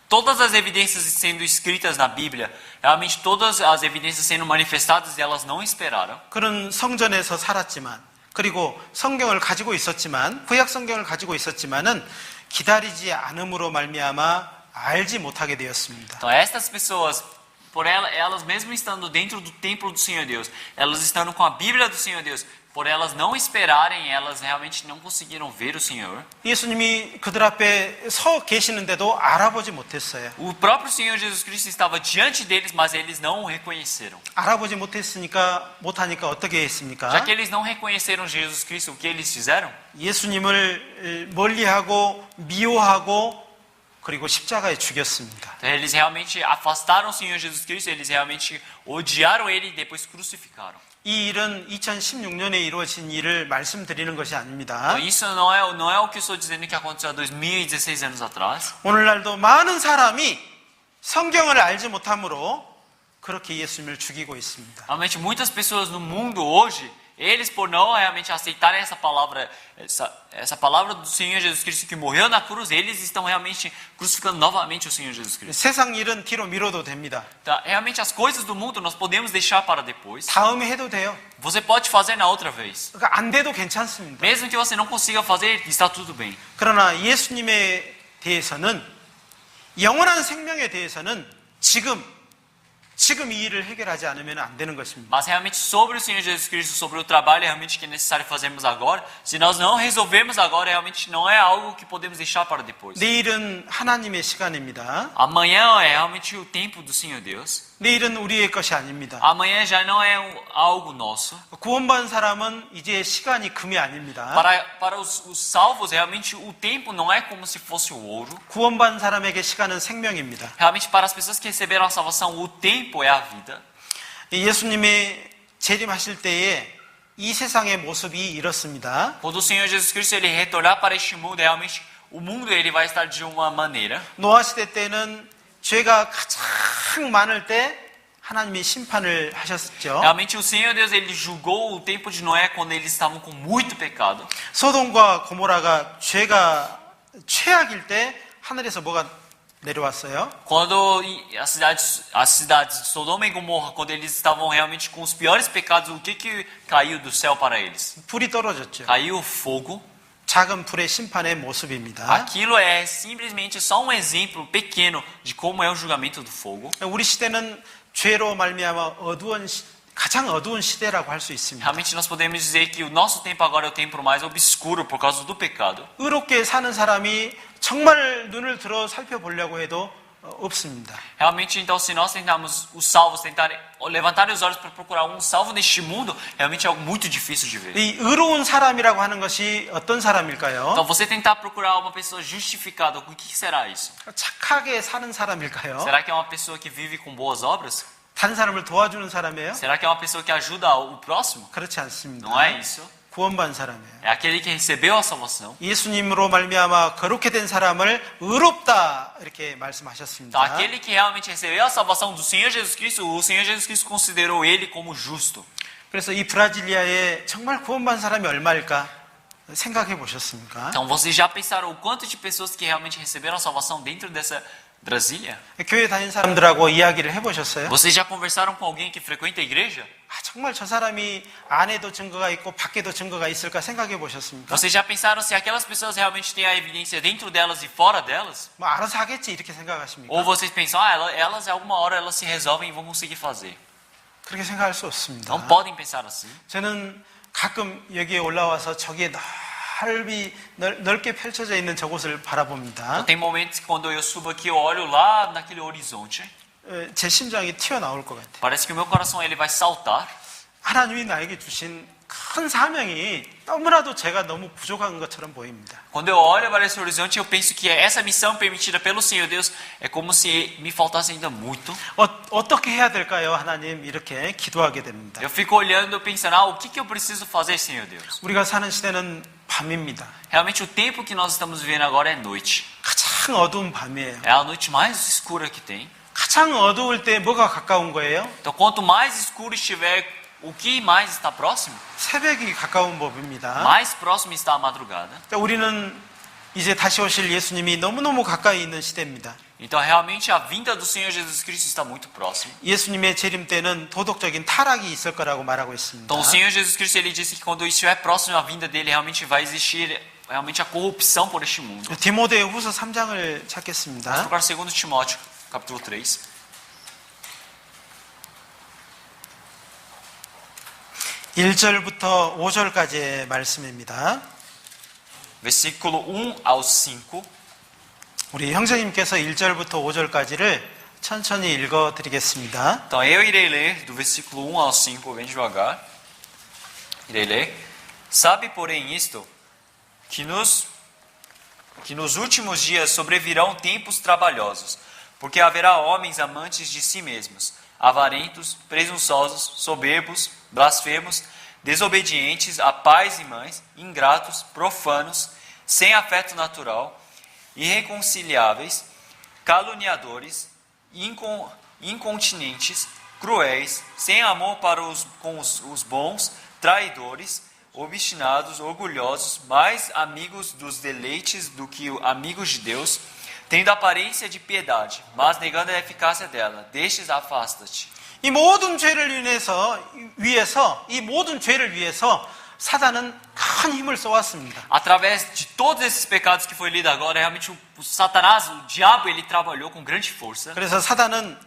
todas as evidências sendo escritas na Bíblia, realmente todas as evidências sendo manifestadas, elas não esperaram. 그런 성전에서 살았지만 그리고 성경을 가지고 있었지만 구약 성경을 가지고 있었지만은 기다리지 않음으로 말미암아 알지 못하게 되었습니다. Então estas pessoas, por elas mesmo estando dentro do templo do Senhor Deus, elas estando com a Bíblia do Senhor Deus, por elas não esperarem, elas realmente não conseguiram ver o Senhor. 예수님이 그들 앞에 서 계시는데도 알아보지 못했어요. O próprio Senhor Jesus Cristo estava diante deles, mas eles não o reconheceram. 알아보지 못하니까 어떻게 했습니까? Já que eles não reconheceram Jesus Cristo, o que eles fizeram? 예수님을 멀리하고 미워하고 그리고 십자가에 죽였습니다. Então, eles realmente afastaram o Senhor Jesus Cristo, eles realmente odiaram ele e depois crucificaram. 이 일은 2016년에 이루어진 일을 말씀드리는 것이 아닙니다. Então, isso não é o que eu estou dizendo que aconteceu há 2016 anos atrás. 오늘날도 많은 사람이 성경을 알지 못함으로 그렇게 예수님을 죽이고 있습니다. Realmente muitas pessoas no mundo hoje, eles por não realmente aceitarem essa palavra do Senhor Jesus Cristo que morreu na cruz, eles estão realmente crucificando novamente o Senhor Jesus Cristo. 세상 일은 뒤로 미뤄도 됩니다. Então, realmente as coisas do mundo nós podemos deixar para depois. 다음에 해도 돼요. Você pode fazer na outra vez. 그러니까 안 돼도 괜찮습니다. Mesmo que você não consiga fazer, está tudo bem. 그러나 예수님에 대해서는 영원한 생명에 대해서는 지금 이 일을 해결하지 않으면 안 되는 것입니다. Mas realmente sobre o Senhor Jesus Cristo, sobre o trabalho realmente que é necessário fazermos agora, se nós não resolvermos agora, realmente não é algo que podemos deixar para depois. 내일은 하나님의 시간입니다. Amanhã é realmente o tempo do Senhor Deus. 내일은 우리의 것이 아닙니다. Amanhã já não é algo nosso. 구원받은 사람은 이제 시간이 금이 아닙니다. Para os salvos, realmente o tempo não é como se fosse o ouro. 구원받은 사람에게 시간은 생명입니다. Realmente para as pessoas que receberam a salvação, o tempo é a vida. 예수님이 재림하실 때에 이 세상의 모습이 이렇습니다. Quando o Senhor Jesus Cristo ele retornar para este mundo, realmente o mundo ele vai estar de uma maneira. 노아 시대 때는 죄가 가장 많을 때 하나님이 심판을 하셨죠. Realmente o Senhor Deus ele julgou o tempo de Noé quando eles estavam com muito pecado. 소돔과 고모라가 죄가 최악일 때 하늘에서 뭐가 내려왔어요? Quando as cidades de Sodoma e Gomorra, quando eles estavam realmente com os piores pecados, o que caiu do céu para eles? 불이 떨어졌죠. Caiu fogo. 작은 불의 심판의 모습입니다. Aquilo é simplesmente só um exemplo pequeno de como é o julgamento do fogo. 우리 시대는 죄로 말미암아 가장 어두운 시대라고 할 수 있습니다. Realmente nós podemos dizer que o nosso tempo agora é o tempo mais obscuro por causa do pecado. 의롭게 사는 사람이 정말 눈을 들어 살펴보려고 해도 없습니다. Realmente, então, se nós tentarmos os salvos, levantarem os olhos para procurar um salvo neste mundo, realmente é algo muito difícil de ver. 이 의로운 사람이라고 하는 것이 어떤 사람일까요? Então, você tentar procurar uma pessoa justificada, o que será isso? 착하게 사는 사람일까요? Será que é uma pessoa que vive com boas obras? 다른 사람을 도와주는 사람이에요? Será que é uma pessoa que ajuda o próximo? 그렇지 않습니다. Não é isso. 구원받은 사람이에요. É aquele que recebeu a salvação. 예수님으로 말미암아 거룩게 된 사람을 의롭다 이렇게 말씀하셨습니다. Então, aquele que realmente recebeu a salvação do Senhor Jesus Cristo, o Senhor Jesus Cristo considerou ele como justo. 그래서 이 브라질리아에 정말 구원받은 사람이 얼마일까 생각해 보셨습니까? Então, vocês já pensaram o quanto de pessoas que realmente receberam a salvação dentro dessa Brasília? 교회 다닌 사람들하고 이야기를 해보셨어요? Vocês já conversaram com alguém que frequenta a igreja? 정말 저 사람이 안에도 증거가 있고 밖에도 증거가 있을까 생각해 보셨습니까? Vocês já pensaram se aquelas pessoas realmente têm a evidência dentro delas e fora delas? 뭐 알아서 하겠지 이렇게 생각하십니까? Ou vocês pensam, elas alguma hora elas se resolvem e vão conseguir fazer? 그렇게 생각할 수 없습니다. Não podem pensar assim. 저는 가끔 여기에 올라와서 저기에 넓게 펼쳐져 있는 저곳을 바라봅니다. Tem momentos que quando eu subo aqui eu olho lá naquele horizonte. 제 심장이 튀어나올 것 같아요. Parece que o meu coração ele vai saltar. 하나님이 나에게 주신 큰 사명이 너무나도 제가 너무 부족한 것처럼 보입니다. Quando eu olho para esse horizonte, eu penso que essa missão permitida pelo Senhor Deus é como se me faltasse ainda muito. 어떻게 해야 될까요, 하나님? 이렇게 기도하게 됩니다. Eu fico olhando e pensando, o que eu preciso fazer, Senhor Deus? 우리가 사는 시대는 밤입니다. Realmente o tempo que nós estamos vivendo agora é noite. 가장 어두운 밤이에요. É a noite mais escura que tem. 가장 어두울 때 뭐가 가까운 거예요? Então, quanto mais escuro estiver o que mais está próximo? 새벽이 가까운 법입니다. Mais próximo está a madrugada. 우리는 이제 다시 오실 예수님이 너무너무 가까이 있는 시대입니다. Então, realmente, a vinda do Senhor Jesus Cristo está muito próximo. 예수님의 재림 때는 도덕적인 타락이 있을 거라고 말하고 있습니다. Então, o Senhor Jesus Cristo ele disse que quando estiver próximo à vinda dele, realmente vai existir realmente a corrupção por este mundo. 디모데 후서 3장을 Vamos 찾겠습니다. procurar 2 Timóteo, capítulo 3. 1절부터 5절까지의 말씀입니다. Versículo 1 ao 5. 우리 형제님께서 1절부터 5절까지를 천천히 읽어 드리겠습니다. Então, eu irei ler do versículo 1 ao 5, bem devagar. Irei ler. Sabe, porém, isto, que nos últimos dias sobrevirão tempos trabalhosos, porque haverá homens amantes de si mesmos, avarentos, presunçosos, soberbos, blasfemos, desobedientes a pais e mães, ingratos, profanos, sem afeto natural, irreconciliáveis, caluniadores, incontinentes, cruéis, sem amor para com os bons, traidores, obstinados, orgulhosos, mais amigos dos deleites do que amigos de Deus, tendo aparência de piedade, mas negando a eficácia dela. Destes afasta-te. 이 모든 죄를 위해서 사단은 큰 힘을 써왔습니다. Através de todos esses pecados que foi lido agora, realmente o Satanás, o diabo, ele trabalhou com grande força. 그래서 사단은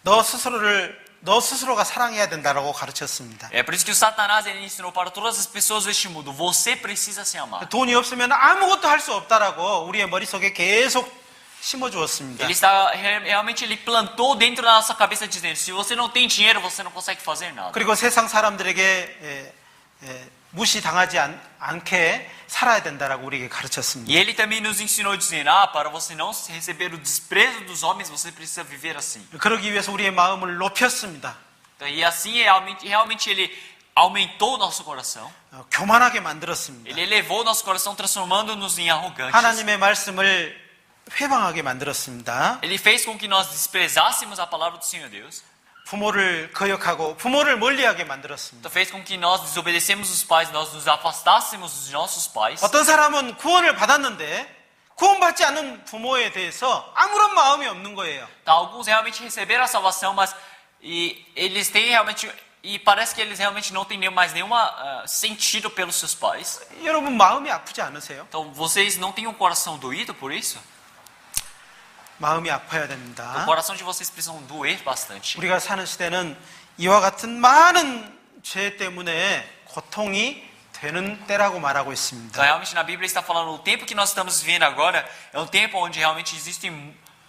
너 스스로가 사랑해야 된다라고 가르쳤습니다. É por isso que o Satanás ele ensinou para todas as pessoas deste mundo: você precisa se amar. 돈이 없으면 아무것도 할 수 없다라고 우리의 머릿속에 계속 심어주었습니다. Realmente ele plantou dentro da nossa cabeça dizendo: se você não tem dinheiro, você não consegue fazer nada. 그리고 세상 사람들에게 무시당하지 않게 살아야 된다라고 우리에게 가르쳤습니다. E ele também nos ensinou dizendo: para você não receber o desprezo dos homens, você precisa viver assim. 그러기 위해서 우리의 마음을 높였습니다. E assim realmente ele aumentou o nosso coração. 교만하게 만들었습니다. Ele elevou o nosso coração, transformando-nos em arrogantes. 하나님의 말씀을 회방하게 만들었습니다. Ele fez com que nós desprezássemos a palavra do Senhor Deus. 부모를 거역하고 부모를 멀리하게 만들었습니다. Então fez com que nós desobedecemos os pais, nós nos afastássemos dos nossos pais. 어떤 사람은 구원을 받았는데 구원받지 않은 부모에 대해서 아무런 마음이 없는 거예요. Então, alguns realmente receberam a salvação, mas eles têm realmente parece que eles realmente não têm mais nenhum sentido pelos seus pais. 여러분 마음이 아프지 않으세요? Então vocês não têm um coração doído por isso? 마음이 아파야 O 됩니다. coração de vocês precisam doer bastante. 우리가 사는 시대는 이와 같은 많은 죄 때문에 고통이 되는 때라고 말하고 Então, 있습니다. realmente na Bíblia está falando o tempo que nós estamos vivendo agora é um tempo onde realmente existe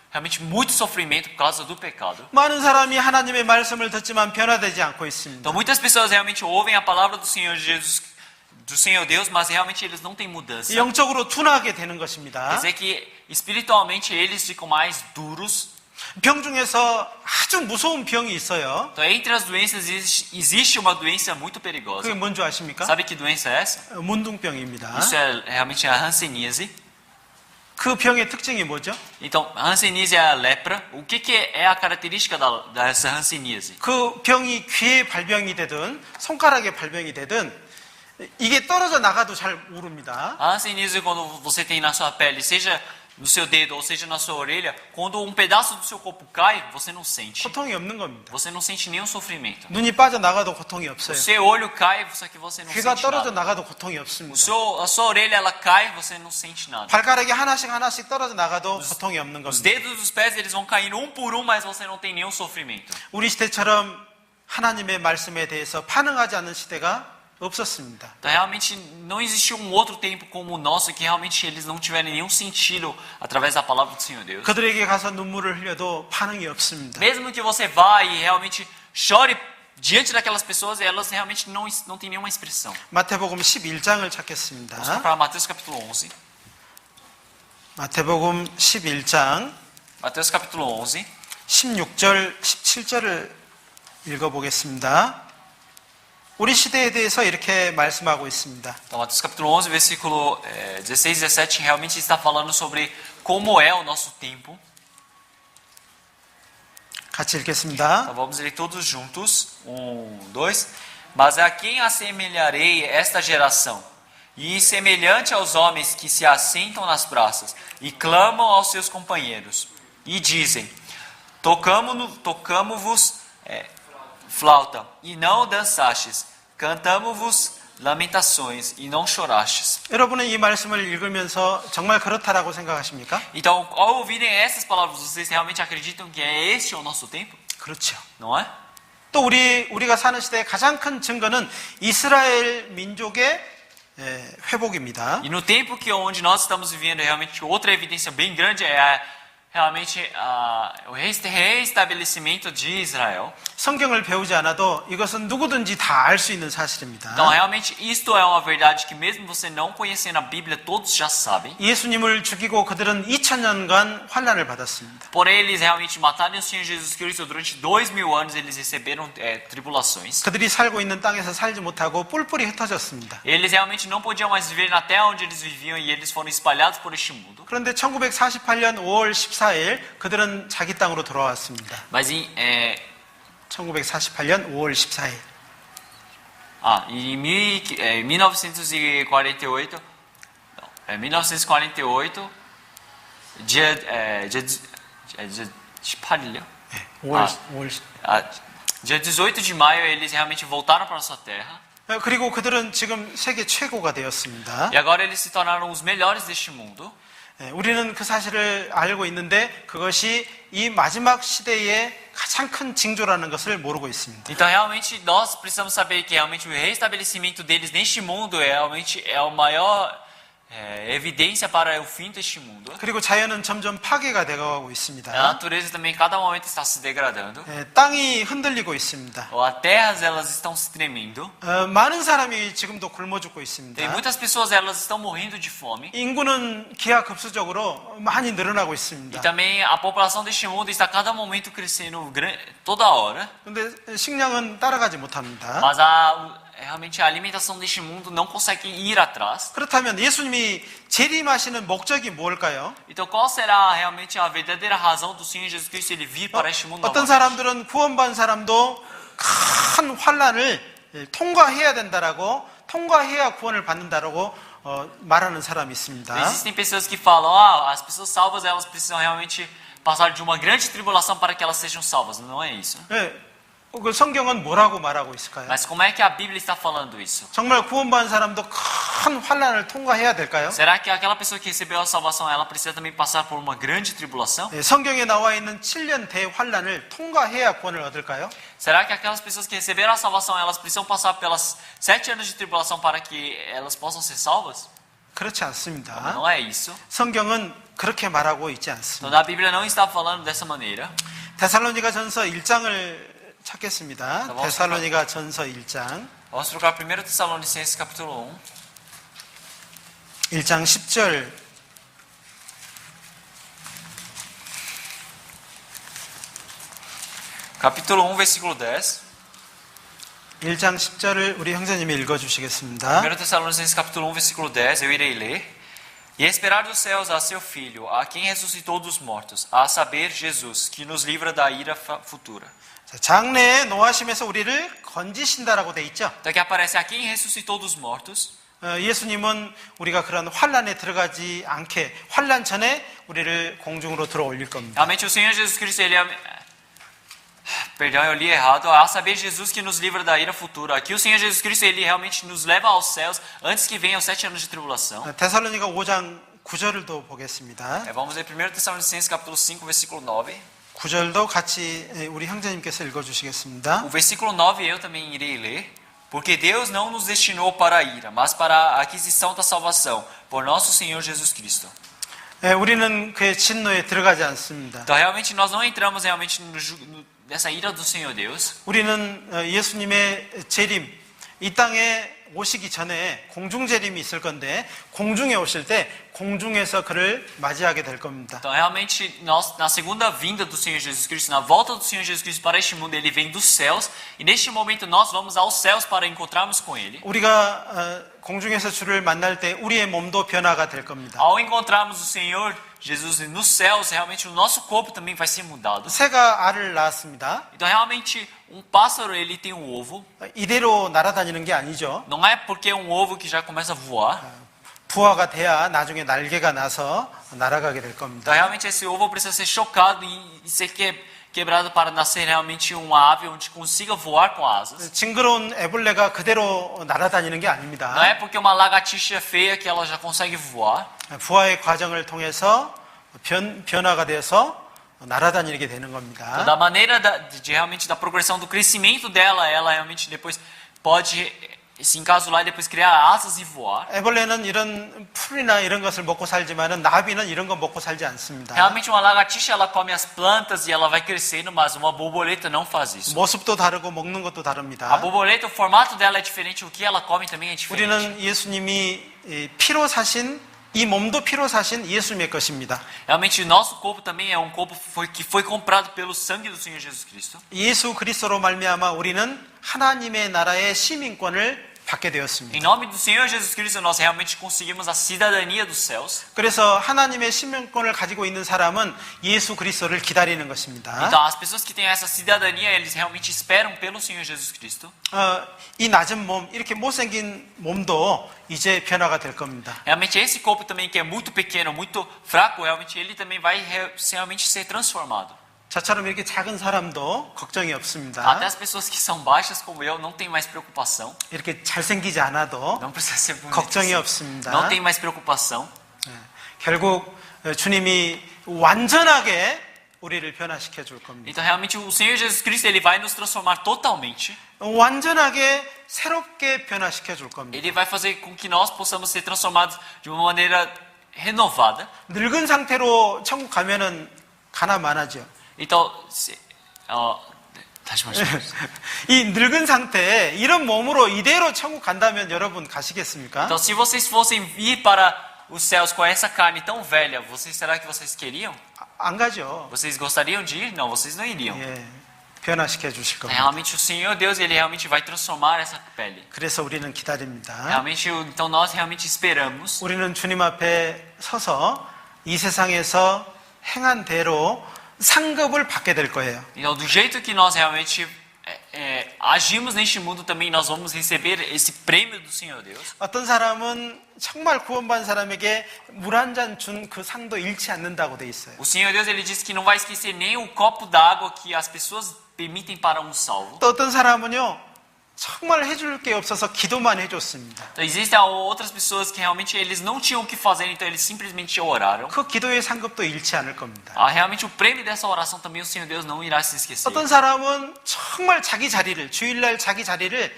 realmente muito sofrimento por causa do pecado. 많은 사람이 하나님의 말씀을 듣지만 변화되지 않고 있습니다. Então muitas pessoas realmente ouvem a palavra do Senhor Jesus, do Senhor Deus, mas realmente eles não têm mudança. 영적으로 둔하게 되는 Quer 것입니다. dizer que espiritualmente eles ficam mais duros. 병 중에서 아주 무서운 병이 있어요. Então entre as doenças existe uma doença muito perigosa. 그게 뭔지 아십니까? Sabe que doença é essa? 문둥병입니다. Isso é realmente a hanseníase. 그 병의 특징이 뭐죠? Então, a hanseníase é a lepra. O que é a característica dessa hanseníase? 그 병이 귀의 발병이 되든 손가락의 발병이 되든 이게 떨어져 나가도 잘 모릅니다. A hanseníase, quando você tem na sua pele, seja no seu dedo ou seja na sua orelha, quando um pedaço do seu corpo cai, você não sente. 고통이 없는 겁니다. Você não sente nenhum sofrimento. 눈이 빠져 나가도 고통이 O 없어요. seu olho cai, só que você não 귀가 sente 떨어져 nada. 나가도 고통이 없습니다. A sua orelha ela cai, você não sente nada. 발가락이 하나씩 떨어져 나가도 고통이 없는 Os 겁니다. dedos dos pés eles vão caindo um por um, mas você não tem nenhum sofrimento. 우리 시대처럼 하나님의 말씀에 대해서 반응하지 않는 시대가 없었습니다. Então realmente não existiu um outro tempo como o nosso que realmente eles não tiverem nenhum sentido através da palavra do Senhor Deus. 그들에게 가서 눈물을 흘려도 반응이 없습니다. Mesmo que você vá e realmente chore diante daquelas pessoas, elas realmente não têm nenhuma expressão. 마태복음 11장을 Vamos 찾겠습니다. para Mateus capítulo 11. 마태복음 11장 Mateus capítulo 11. 16절, 17절을 읽어보겠습니다. 우리 시대에 대해서 이렇게 말씀하고 있습니다. Então, Mateus capítulo 11, versículo 16 e 17, realmente está falando sobre como é o nosso tempo. 같이 읽겠습니다. Então vamos ler todos juntos. 2. Mas a quem assemelharei esta geração? E semelhante aos homens que se assentam nas praças e clamam aos seus companheiros e dizem: Tocamo-vos flauta e não dançastes, cantamo-vos lamentações e não chorastes. 여러분은 이 말씀을 읽으면서 정말 그렇다라고 생각하십니까? Então, ao ouvirem essas palavras, vocês realmente acreditam que é este o nosso tempo? 그렇죠. Não é? 또 우리가 사는 시대의 가장 큰 증거는 이스라엘 민족의 회복입니다. E no tempo onde nós estamos vivendo, realmente outra evidência bem grande é realmente o reestabelecimento de Israel. 성경을 배우지 않아도 이것은 누구든지 다 알 수 있는 사실입니다. Então, realmente, isto é uma verdade que mesmo você não conhecendo a Bíblia, todos já sabem. 예수님을 죽이고 그들은 2000년간 환난을 받았습니다. Porém, eles realmente mataram o Senhor Jesus Cristo durante 2000 anos, eles receberam tribulações. 그들이 살고 있는 땅에서 살지 못하고 뿔뿔이 흩어졌습니다. Eles realmente não podiam mais viver na terra onde eles viviam e eles foram espalhados por este mundo. 그런데 1948년 5월 14일 그들은 자기 땅으로 돌아왔습니다. Mas em 1948년 5월 14일. Em 1948, 1948, dia 18일요? 네, 5월 dia 18 de maio eles realmente voltaram para a sua terra. 그리고 그들은 지금 세계 최고가 되었습니다. E agora eles se tornaram os melhores deste mundo. 우리는 그 사실을 알고 있는데 그것이 이 마지막 시대의 가장 큰 징조라는 것을 모르고 있습니다. Então realmente nós precisamos saber que realmente o reestabelecimento deles neste mundo realmente é a maior evidência para o fim deste mundo. 그리고 자연은 점점 파괴가 되어가고 A 있습니다. natureza também cada momento está se degradando. 땅이 흔들리고 있습니다. As terras elas estão se tremendo. 많은 사람이 지금도 굶어 죽고 Tem 있습니다. muitas pessoas elas estão morrendo de fome. 인구는 기하급수적으로 많이 늘어나고 E 있습니다. também a população deste mundo está a cada momento crescendo toda hora. 그런데 식량은 따라가지 못합니다. Mas realmente a alimentação deste mundo não consegue ir atrás. 그렇다면 예수님이 재림하시는 목적이 뭘까요? Então qual será realmente a verdadeira razão do Senhor Jesus Cristo ele vir para este mundo? 어떤 사람들은 구원받은 사람도 큰 환난을 통과해야 된다라고 통과해야 구원을 받는다라고 말하는 사람이 있습니다. Existem pessoas que falam, as pessoas salvas elas precisam realmente passar de uma grande tribulação para que elas sejam salvas. Não é isso. 네, 그 성경은 뭐라고 말하고 있을까요? Mas como é que a Bíblia está falando isso? 정말 구원받은 사람도 큰 환난을 통과해야 될까요? Será que aquela pessoa que recebeu a salvação ela precisa também passar por uma grande tribulação? 네, 성경에 나와 있는 7년 대환난을 통과해야 구원을 얻을까요? Será que aquelas pessoas que receberam a salvação elas precisam passar pelas 7 anos de tribulação para que elas possam ser salvas? 그렇지 않습니다. Não é isso. 성경은 그렇게 말하고 있지 Então 않습니다. a Bíblia não está falando dessa maneira. 데살로니가전서 1장을 찾겠습니다. 데살로니가전서 1장. Vamos procurar 1 Tessalonicenses capítulo 1. 1장 10절. Capítulo 1, versículo 10. 1장 10절을 우리 형제님이 읽어주시겠습니다. 1 Tessalonicenses capítulo 1, versículo 10, eu irei ler. E esperar dos céus a seu Filho, a quem ressuscitou dos mortos, a saber, Jesus, que nos livra da ira futura. 자, 장래에 노하심에서 우리를 건지신다라고 돼 있죠. Então aqui aparece a quem ressuscitou dos mortos. 예수님은 우리가 그런 환란에 들어가지 않게 환란 전에 우리를 공중으로 들어 올릴 겁니다. Realmente o Senhor Jesus Cristo, ele Perdão, eu li errado. A saber, Jesus que nos livra da ira futura. Aqui o Senhor Jesus Cristo, ele realmente nos leva aos céus antes que venham os 7 anos de tribulação. 데살로니가 5장 9절을 또 보겠습니다. Vamos ler 1 Tessalonicenses capítulo 5, versículo 9. 9절도 같이 우리 형제님께서 읽어주시겠습니다. O versículo 9 eu também irei ler. Porque Deus não nos destinou para a ira, mas para a aquisição da salvação, por nosso Senhor Jesus Cristo. 우리는 그의 진노에 들어가지 않습니다. Então realmente nós não entramos realmente nessa ira do Senhor Deus. 우리는 예수님의 재림, 이 땅에 오시기 전에 공중 재림이 있을 건데 공중에 오실 때 공중에서 그를 맞이하게 될 겁니다. Então, realmente, nós, na segunda vinda do Senhor Jesus Cristo, na volta do Senhor Jesus Cristo para este mundo, Ele vem dos céus. E neste momento nós vamos aos céus para encontrarmos com Ele. 우리가 공중에서 주를 만날 때 우리의 몸도 변화가 될 겁니다. Ao encontrarmos o Senhor Jesus nos céus, realmente o nosso corpo também vai ser mudado. 새가 알을 낳았습니다. Então, realmente, pássaro, ele tem um ovo. 이대로 날아다니는 게 아니죠. Não é porque é um ovo que já começa a voar. 부화가 돼야 나중에 날개가 나서 날아가게 될 Então, 겁니다. realmente, esse ovo precisa ser chocado e ser quebrado para nascer realmente uma ave onde consiga voar com asas. 징그러운 애벌레가 그대로 날아다니는 게 Não 아닙니다. é porque uma lagartixa feia que ela já consegue voar. 부화의 과정을 통해서 변화가 되어서 날아다니게 되는 Então, 겁니다. da maneira de realmente da progressão do crescimento dela, ela realmente depois pode se encasular e depois criar asas e voar. 애벌레는 이런 풀이나 이런 것을 먹고 살지만은 나비는 이런 거 먹고 살지 않습니다. Realmente uma lagartixa ela come as plantas e ela vai crescendo, mas uma borboleta não faz isso. 모습도 다르고 먹는 것도 A 다릅니다. borboleta, o formato dela é diferente, o que ela come também é diferente. 우리는 예수님이 피로 사신 이 몸도 피로 사신 예수님의 것입니다. Realmente, o nosso corpo também é um corpo que foi comprado pelo sangue do Senhor Jesus Cristo. 예수 그리스도로 말미암아 우리는 하나님의 나라의 시민권을 받게 Em 되었습니다. nome do Senhor Jesus Cristo, nós realmente conseguimos a cidadania dos céus. 그래서 하나님의 시민권을 가지고 있는 사람은 예수 그리스도를 기다리는 것입니다. Então, as pessoas que têm essa cidadania, eles realmente esperam pelo Senhor Jesus Cristo. 이 낮은 몸, 이렇게 못생긴 몸도 이제 변화가 될 겁니다. Realmente, esse corpo também que é muito pequeno, muito fraco, realmente ele também vai realmente ser transformado. 저처럼 이렇게 작은 사람도 걱정이 없습니다. Até as pessoas que são baixas como eu não têm mais preocupação. 이렇게 잘생기지 않아도 Não precisa ser bonito. 걱정이 assim. 없습니다. Não tem mais preocupação. 결국 주님이 완전하게 우리를 변화시켜 줄 겁니다. Então, realmente, o Senhor Jesus Cristo ele vai nos transformar totalmente. 완전하게 새롭게 변화시켜 줄 겁니다. Ele vai fazer com que nós possamos ser transformados de uma maneira renovada. 늙은 상태로 천국 가면은 가나마나죠. Então, 다시 말씀해 주세요. 이 늙은 상태에 이런 몸으로 이대로 천국 간다면 여러분 가시겠습니까? Então, se vocês fossem ir para os céus com essa carne tão velha, será que vocês queriam? 안 가죠. Vocês gostariam de ir? Não, vocês não iriam. 예, 변화시켜 주실 겁니다. Realmente, o Senhor Deus, ele realmente vai transformar essa pele. 그래서 우리는 기다립니다. Realmente, então nós realmente esperamos. 우리는 주님 앞에 서서 이 세상에서 행한 대로 상급을 받게 될 거예요. Então, do jeito que nós realmente agimos neste mundo, também nós vamos receber esse prêmio do Senhor Deus. 어떤 사람은 정말 구원받은 사람에게 물 한 잔 준 그 상도 잃지 않는다고 돼 있어요. O Senhor Deus, ele disse que não vai esquecer nem o copo d'água que as pessoas permitem para um salvo. 또 어떤 사람은요, 정말 해줄 게 없어서 기도만 해줬습니다. Então, existem outras pessoas que realmente eles não tinham o que fazer, então eles simplesmente oraram. 그 기도의 상급도 잃지 않을 겁니다. Realmente o prêmio dessa oração também o Senhor Deus não irá se esquecer. 어떤 사람은 정말 자기 자리를, 주일날 자기 자리를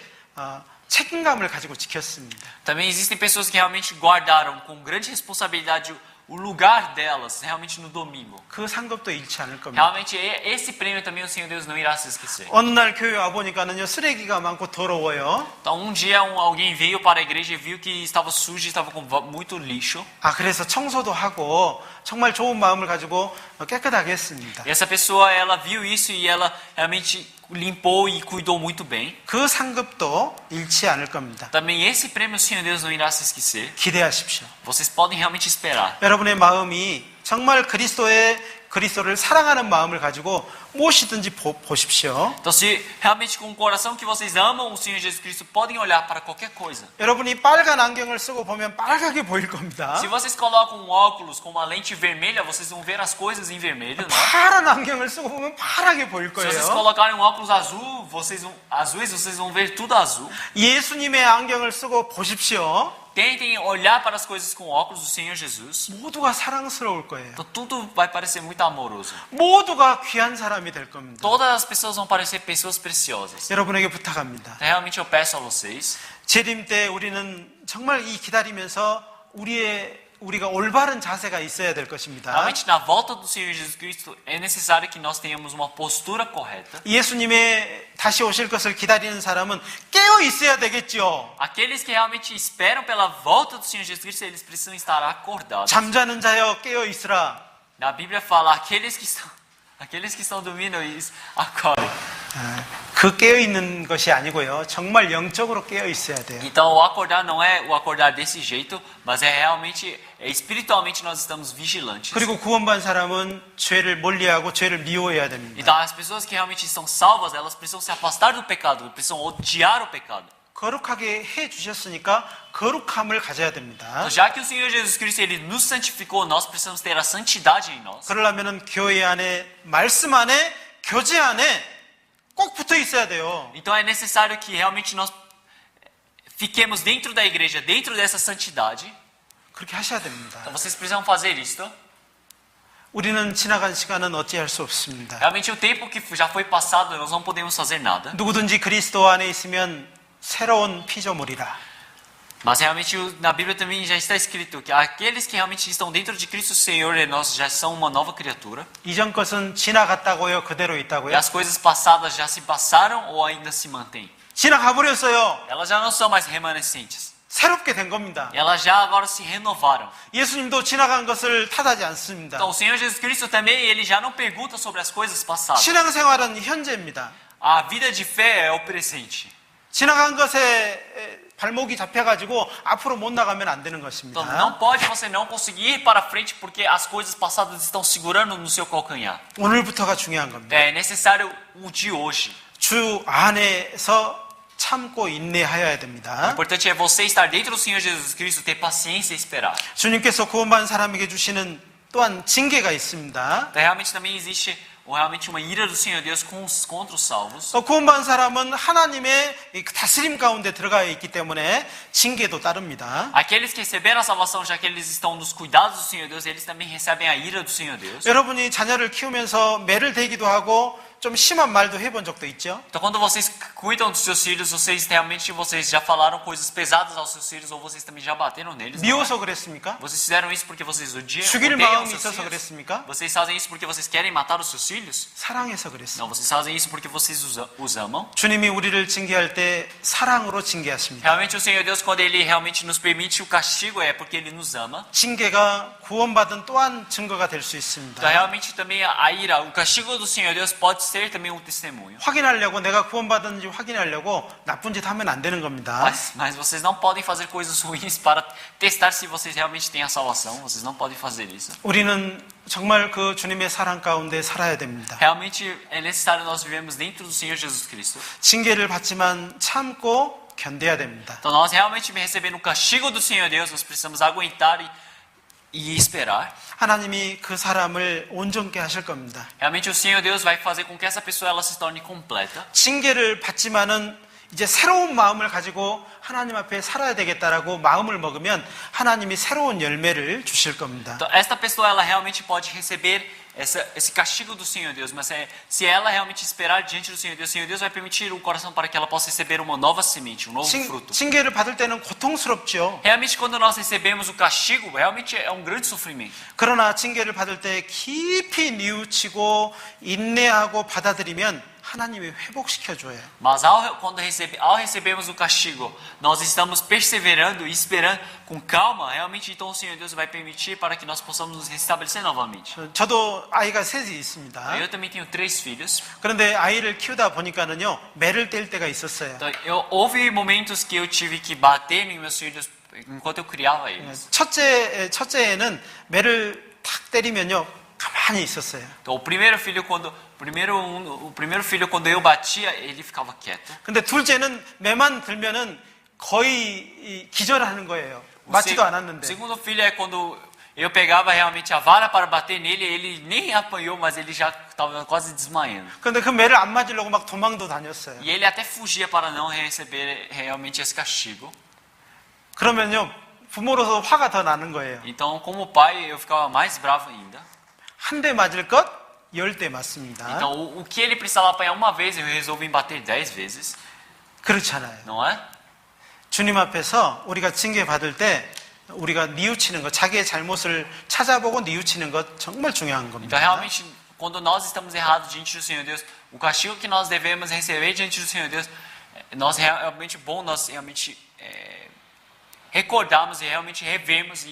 책임감을 가지고 지켰습니다. Também existem pessoas que realmente guardaram com grande responsabilidade o lugar delas, realmente no domingo. 그 상급도 잃지 않을 겁니다. Realmente esse prêmio também o Senhor Deus não irá se esquecer. 어느 날 교회 와보니까는요, 쓰레기가 많고 더러워요. Então dia alguém veio para a igreja e viu que estava sujo, estava com muito lixo. 그래서 청소도 하고 정말 좋은 마음을 가지고 깨끗하게 했습니다. E essa pessoa, ela viu isso e ela realmente limpou e cuidou muito bem. 그 상급도 잃지 않을 겁니다. Também esse prêmio o Senhor Deus não irá se esquecer. 기대하십시오. Vocês podem realmente esperar. 여러분의 마음이 정말 그리스도를 사랑하는 마음을 가지고 무엇이든지 보십시오. Então, se realmente com o coração que vocês amam o Senhor Jesus Cristo, podem olhar para qualquer coisa. 여러분이 빨간 안경을 쓰고 보면 빨갛게 보일 겁니다. Se vocês colocam um óculos com uma lente vermelha, vocês vão ver as coisas em vermelho, né? 파란 안경을 쓰고 보면 파랗게 보일 Se vocês 거예요. colocarem um óculos azul, vocês vão ver tudo azul. 예수님의 안경을 쓰고 보십시오. Tentem olhar para as coisas com óculos do Senhor Jesus. 모두가 사랑스러울 거예요. Então tudo vai parecer muito amoroso. 모두가 귀한 사람이 될 겁니다. Todas as pessoas vão parecer pessoas preciosas. 여러분에게 부탁합니다. Então, realmente eu peço a vocês. 재림 때 우리는 정말 이 기다리면서 우리가 올바른 자세가 있어야 될 것입니다. Realmente na volta do Senhor Jesus Cristo é necessário que nós tenhamos uma postura correta. 예수님의 다시 오실 것을 기다리는 사람은 깨어 있어야 되겠죠. Aqueles que realmente esperam pela volta do Senhor Jesus Cristo, eles precisam estar acordados. 잠자는 자여 깨어 있으라. Na Bíblia fala, aqueles que estão dormindo, acordem. 그 깨어 있는 것이 아니고요. 정말 영적으로 깨어 있어야 돼요. Então, o acordar não é o acordar desse jeito, mas é realmente, espiritualmente nós estamos vigilantes. 그리고 구원받은 사람은 죄를 멀리하고 죄를 미워해야 됩니다. Então, as pessoas que realmente estão salvas, elas precisam se afastar do pecado, precisam odiar o pecado. 거룩하게 해 주셨으니까 거룩함을 가져야 됩니다. Então, já que o Senhor Jesus Cristo ele nos santificou, nós precisamos ter a santidade em nós. 그러려면 교회 안에, 말씀 안에, 교제 안에 꼭 붙어 있어야 돼요. Então, é necessário que realmente nós fiquemos dentro da igreja, dentro dessa santidade. 그렇게 하셔야 됩니다. Então, vocês precisam fazer isto. 우리는 지나간 시간은 어찌할 수 없습니다. Realmente, o tempo que já foi passado, nós não podemos fazer nada. 누구든지 그리스도 안에 있으면 새로운 피조물이라. Mas realmente na Bíblia também já está escrito que aqueles que realmente estão dentro de Cristo Senhor, nós já são uma nova criatura. 이전 것은 지나갔다고요? 그대로 E 있다고요? as coisas passadas já se passaram ou ainda se mantêm? 지나가 버렸어요. Elas já não são mais remanescentes. 새롭게 된 겁니다. Elas já agora se renovaram. 예수님도 지나간 것을 탓하지 않습니다. Então o Senhor Jesus Cristo também, ele já não pergunta sobre as coisas passadas. 신앙생활은 현재입니다. A vida de fé é o presente. 지나간 것에 발목이 잡혀가지고 앞으로 못 나가면 안 되는 것입니다. Então não pode você não conseguir ir para frente porque as coisas passadas estão segurando no seu calcanhar. 오늘부터가 중요한 겁니다. É necessário o de hoje. 주 안에서 참고 인내하여야 O 됩니다. importante é você estar dentro do Senhor Jesus Cristo, ter paciência e esperar. 주님께서 구원받은 사람에게 주시는 또한 징계가 있습니다. Então, realmente também existe realmente uma ira do Senhor Deus contra os salvos. 구원받은 사람은 하나님의 다스림 가운데 들어가 있기 때문에 징계도 따릅니다. Aqueles que receberam a salvação, já que eles estão nos cuidados do Senhor Deus, eles também recebem a ira do Senhor Deus. 여러분이 자녀를 키우면서 매를 대기도 하고 좀 심한 말도 해본 적도 있죠? Então, quando vocês cuidam dos seus filhos, vocês realmente já falaram coisas pesadas aos seus filhos ou vocês também já bateram neles? Não é? 미워서 그랬습니까? Vocês fizeram isso porque vocês 죽일 odeiam 마음이 os seus 있어서 filhos? 그랬습니까? Vocês fazem isso porque vocês querem matar os seus filhos? 사랑해서 그랬습니다. Não, vocês fazem isso porque vocês os amam. 주님이 우리를 징계할 때 사랑으로 징계하십니다. Realmente o Senhor Deus, quando Ele realmente nos permite o castigo, é porque Ele nos ama. 징계가 구원받은 또한 증거가 될 수 있습니다. Então realmente também a ira, o castigo do Senhor Deus pode ser também um testemunho. 확인하려고 내가 구원받았는지 확인하려고 나쁜 짓 하면 안 되는 겁니다. Mas vocês não podem fazer coisas ruins para testar se vocês realmente têm a salvação. Vocês não podem fazer isso. 우리는 정말 그 주님의 사랑 가운데 살아야 됩니다. Realmente é necessário nós vivemos dentro do Senhor Jesus Cristo. 징계를 받지만 참고 견뎌야 됩니다. Então nós realmente recebendo o castigo do Senhor Deus, nós precisamos aguentar e esperar. 하나님이 그 사람을 온전케 하실 겁니다. Realmente o Senhor Deus vai fazer com que essa pessoa ela se torne completa. 징계를 받지만은 이제 새로운 마음을 가지고 하나님 앞에 살아야 되겠다라고 마음을 먹으면 하나님이 새로운 열매를 주실 겁니다. Então, esta pessoa ela realmente pode receber esse castigo do Senhor Deus, mas se ela realmente esperar diante do Senhor Deus vai permitir o coração para que ela possa receber uma nova semente, um novo fruto. 징계를 받을 때는 고통스럽죠. Realmente quando nós recebemos o castigo, realmente é um grande sofrimento. 그러나 징계를 받을 때 깊이 뉘우치고 인내하고 받아들이면 하나님이 회복시켜 줘요. Mas quando recebermos o castigo, nós estamos perseverando e esperando com calma, realmente então o Senhor Deus vai permitir para que nós possamos nos restabelecer novamente. 저도 아이가 셋이 있습니다. Eu também tenho 3 filhos. 그런데 아이를 키우다 보니까는요, 매를 뗄 때가 있었어요. Então, houve momentos que eu tive que bater nos meus filhos enquanto eu criava eles. 첫째에는 매를 탁 때리면요, 가만히 있었어요. Então, o primeiro filho quando eu batia, ele ficava quieto. 근데 둘째는 매만 들면은 거의 기절하는 거예요. 맞지도 O 않았는데. segundo filho é quando eu pegava realmente a vara para bater nele, ele nem apanhou, mas ele já estava quase desmaiando. 근데 그 매를 안 맞으려고 막 도망도 다녔어요. E ele até fugia para não receber realmente esse castigo. 그러면요, 부모로서 화가 더 나는 거예요. Então, como pai, eu ficava mais bravo ainda. 한 대 맞을 것, 10대 맞습니다. Então, o que ele precisava apanhar uma vez, eu resolvi bater 10 vezes. 그렇잖아요. Não é? 주님 앞에서 우리가 징계 받을 때 우리가 뉘우치는 것, 자기의 잘못을 찾아보고 뉘우치는 것 정말 중요한 Então, 겁니다. realmente, quando nós estamos errados diante do Senhor Deus, o castigo que nós devemos receber diante do Senhor Deus, nós realmente bom nós realmente recordarmos e realmente revermos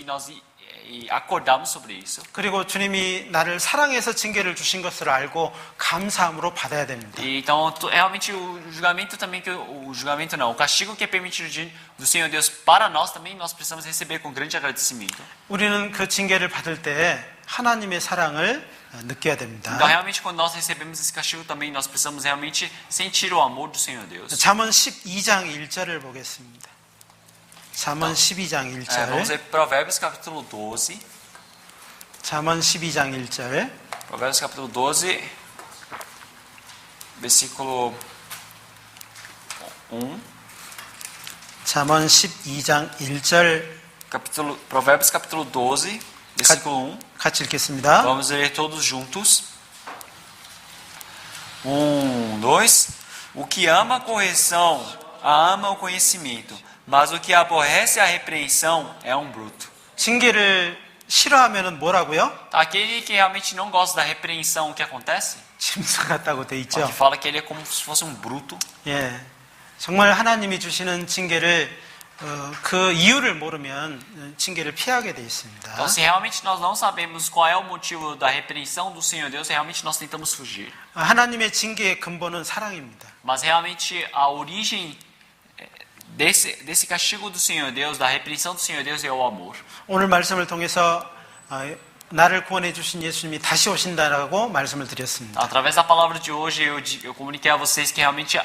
e acordarmos sobre isso. 그리고 주님이 나를 사랑해서 징계를 주신 것을 알고 감사함으로 받아야 됩니다. E, então, realmente o julgamento também o castigo que é permitido do Senhor Deus para nós também nós precisamos receber com grande agradecimento. 우리는 그 징계를 받을 때 하나님의 사랑을 느껴야 됩니다. Então, realmente quando nós recebemos esse castigo também nós precisamos realmente sentir o amor do Senhor Deus. 잠언 12장 1절을 보겠습니다. 잠언 12장 1절. Vamos ler Provérbios capítulo 12. 잠언 12장 1절. Provérbios capítulo 12, versículo 1. 잠언 12장 1절 Provérbios capítulo 12, versículo 1. 같이 읽겠습니다. Vamos ler todos juntos. 1, 2. O que ama a correção, ama o conhecimento, mas o que aborrece a repreensão é um bruto. 징계를 싫어하면은 뭐라고요? Aquele que realmente não gosta da repreensão, o que acontece? 짐승 같다고 돼 있죠. Aqui fala que ele é como se fosse um bruto. 예, 정말 하나님이 주시는 징계를 그 이유를 모르면 징계를 피하게 돼 있습니다. Então, se realmente nós não sabemos qual é o motivo da repreensão do Senhor Deus, realmente nós tentamos fugir. 하나님의 징계의 근본은 사랑입니다. Mas realmente a origem desse castigo do Senhor Deus, da repreensão do Senhor Deus é o amor. 오늘 말씀을 통해서 나를 구원해 주신 예수님이 다시 오신다라고 말씀을 드렸습니다. Através da palavra de hoje eu comuniquei a vocês que realmente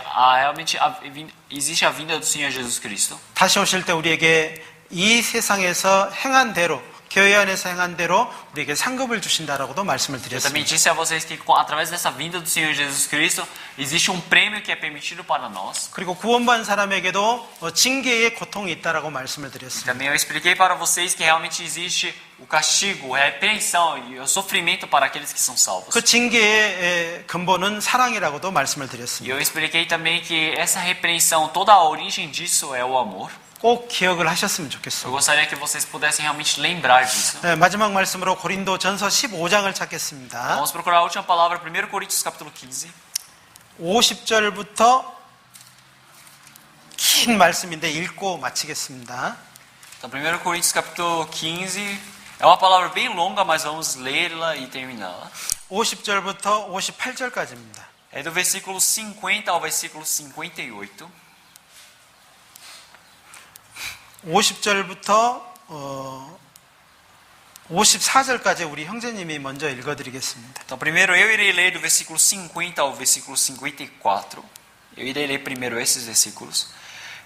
existe a vinda do Senhor Jesus Cristo. 다시 오실 때 우리에게 이 세상에서 행한 대로 교회 안에서 행한 대로 우리에게 상급을 주신다라고도 말씀을 Eu também 드렸습니다. disse a vocês que através dessa vinda do Senhor Jesus Cristo existe um prêmio que é permitido para nós. 그리고 구원받은 사람에게도 징계의 고통이 있다라고 말씀을 드렸습니다. Também eu expliquei para vocês que realmente existe o castigo, a repreensão e o sofrimento para aqueles que são salvos. 그 징계의 근본은 사랑이라고도 말씀을 E 드렸습니다. eu expliquei também que essa repreensão, toda a origem disso é o amor. 꼭 기억을 하셨으면 Eu 좋겠어요. gostaria que vocês pudessem realmente lembrar disso. 네, 마지막 말씀으로 고린도 전서 15장을 찾겠습니다. Vamos procurar a última palavra, 1 Coríntios capítulo 15. 50절부터 긴 말씀인데 읽고 마치겠습니다. Então, 1 Coríntios capítulo 15 é uma palavra bem longa, mas vamos lê-la e terminá-la. 50절부터 58절까지입니다. É do versículo 50 ao versículo 58. 50절부터 54절까지 우리 형제님이 먼저 읽어드리겠습니다. Então, primeiro eu irei ler do versículo 50 ao versículo 54. Eu irei ler primeiro esses versículos.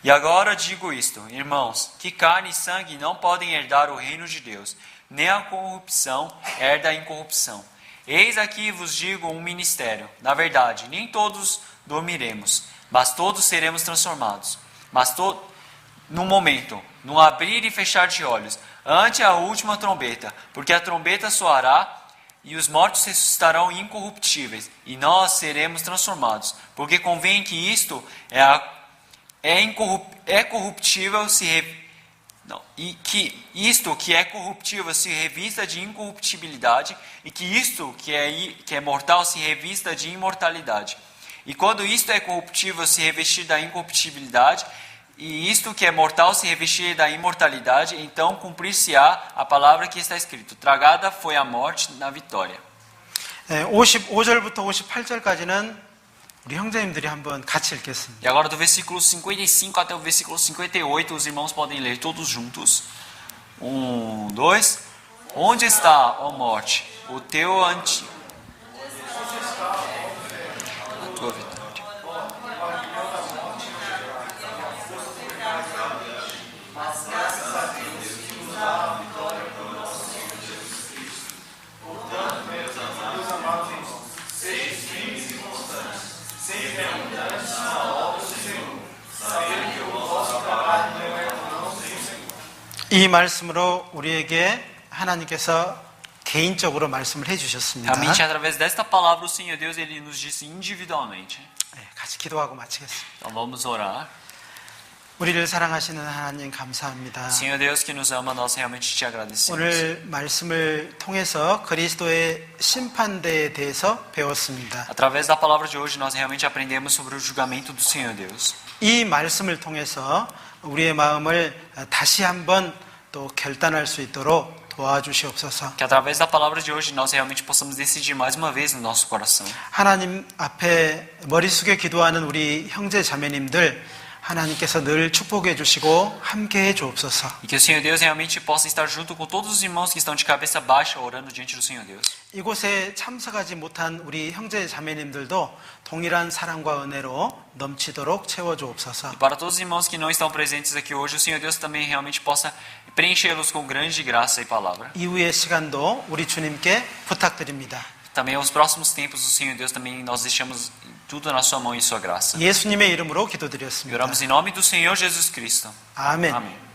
E agora digo isto, irmãos, que carne e sangue não podem herdar o reino de Deus, nem a corrupção herda a incorrupção. Eis aqui vos digo um ministério. Na verdade, nem todos dormiremos, mas todos seremos transformados. Num momento, num abrir e fechar de olhos, ante a última trombeta, porque a trombeta soará e os mortos ressuscitarão incorruptíveis, e nós seremos transformados, porque convém que isto corruptível e que isto que é corruptível se revista de incorruptibilidade, e que isto que é mortal se revista de imortalidade. E quando isto é corruptível se revestir da incorruptibilidade, e isto que é mortal se revestir da imortalidade, então cumprir-se-á a palavra que está escrito: tragada foi a morte na vitória. 55절부터 58절까지는 우리 형제님들이 한번 같이 읽겠습니다. E agora do versículo 55 até o versículo 58, os irmãos podem ler todos juntos. 1, 2. Onde está, ó morte, o teu a tua vitória? 이 말씀으로 우리에게 하나님께서 개인적으로 말씀을 해주셨습니다. Realmente, através desta palavra, o Senhor Deus ele nos disse individualmente. 네, 같이 기도하고 마치겠습니다. Então vamos orar. 우리를 사랑하시는 하나님 감사합니다. Senhor Deus que nos ama, nós realmente te agradecemos. 오늘 말씀을 통해서 그리스도의 심판대에 대해서 배웠습니다. Através da palavra de hoje, nós realmente aprendemos sobre o julgamento do Senhor Deus. 이 말씀을 통해서 우리의 마음을 다시 한번 또 결단할 수 있도록 도와주시옵소서. Que através da palavra de hoje, nós realmente possamos decidir mais uma vez no nosso coração. 하나님 앞에 머리 숙여 기도하는 우리 형제 자매님들 하나님께서 늘 축복해 주시고 함께 해 주옵소서. E que o Senhor Deus realmente possa estar junto com todos os irmãos que estão de cabeça baixa orando diante do Senhor Deus. 이곳에 참석하지 못한 우리 형제 자매님들도 동일한 사랑과 은혜로 넘치도록 채워 주옵소서. E para todos os irmãos que não estão presentes aqui hoje, o Senhor Deus também realmente possa preenchê-los com grande graça e palavra. 이후의 시간도 우리 주님께 부탁드립니다. Também aos próximos tempos, o Senhor Deus também nós deixamos tudo na sua mão e em sua graça. 예수님의 이름으로 E 기도드렸습니다. oramos em nome do Senhor Jesus Cristo. 아멘. Amém.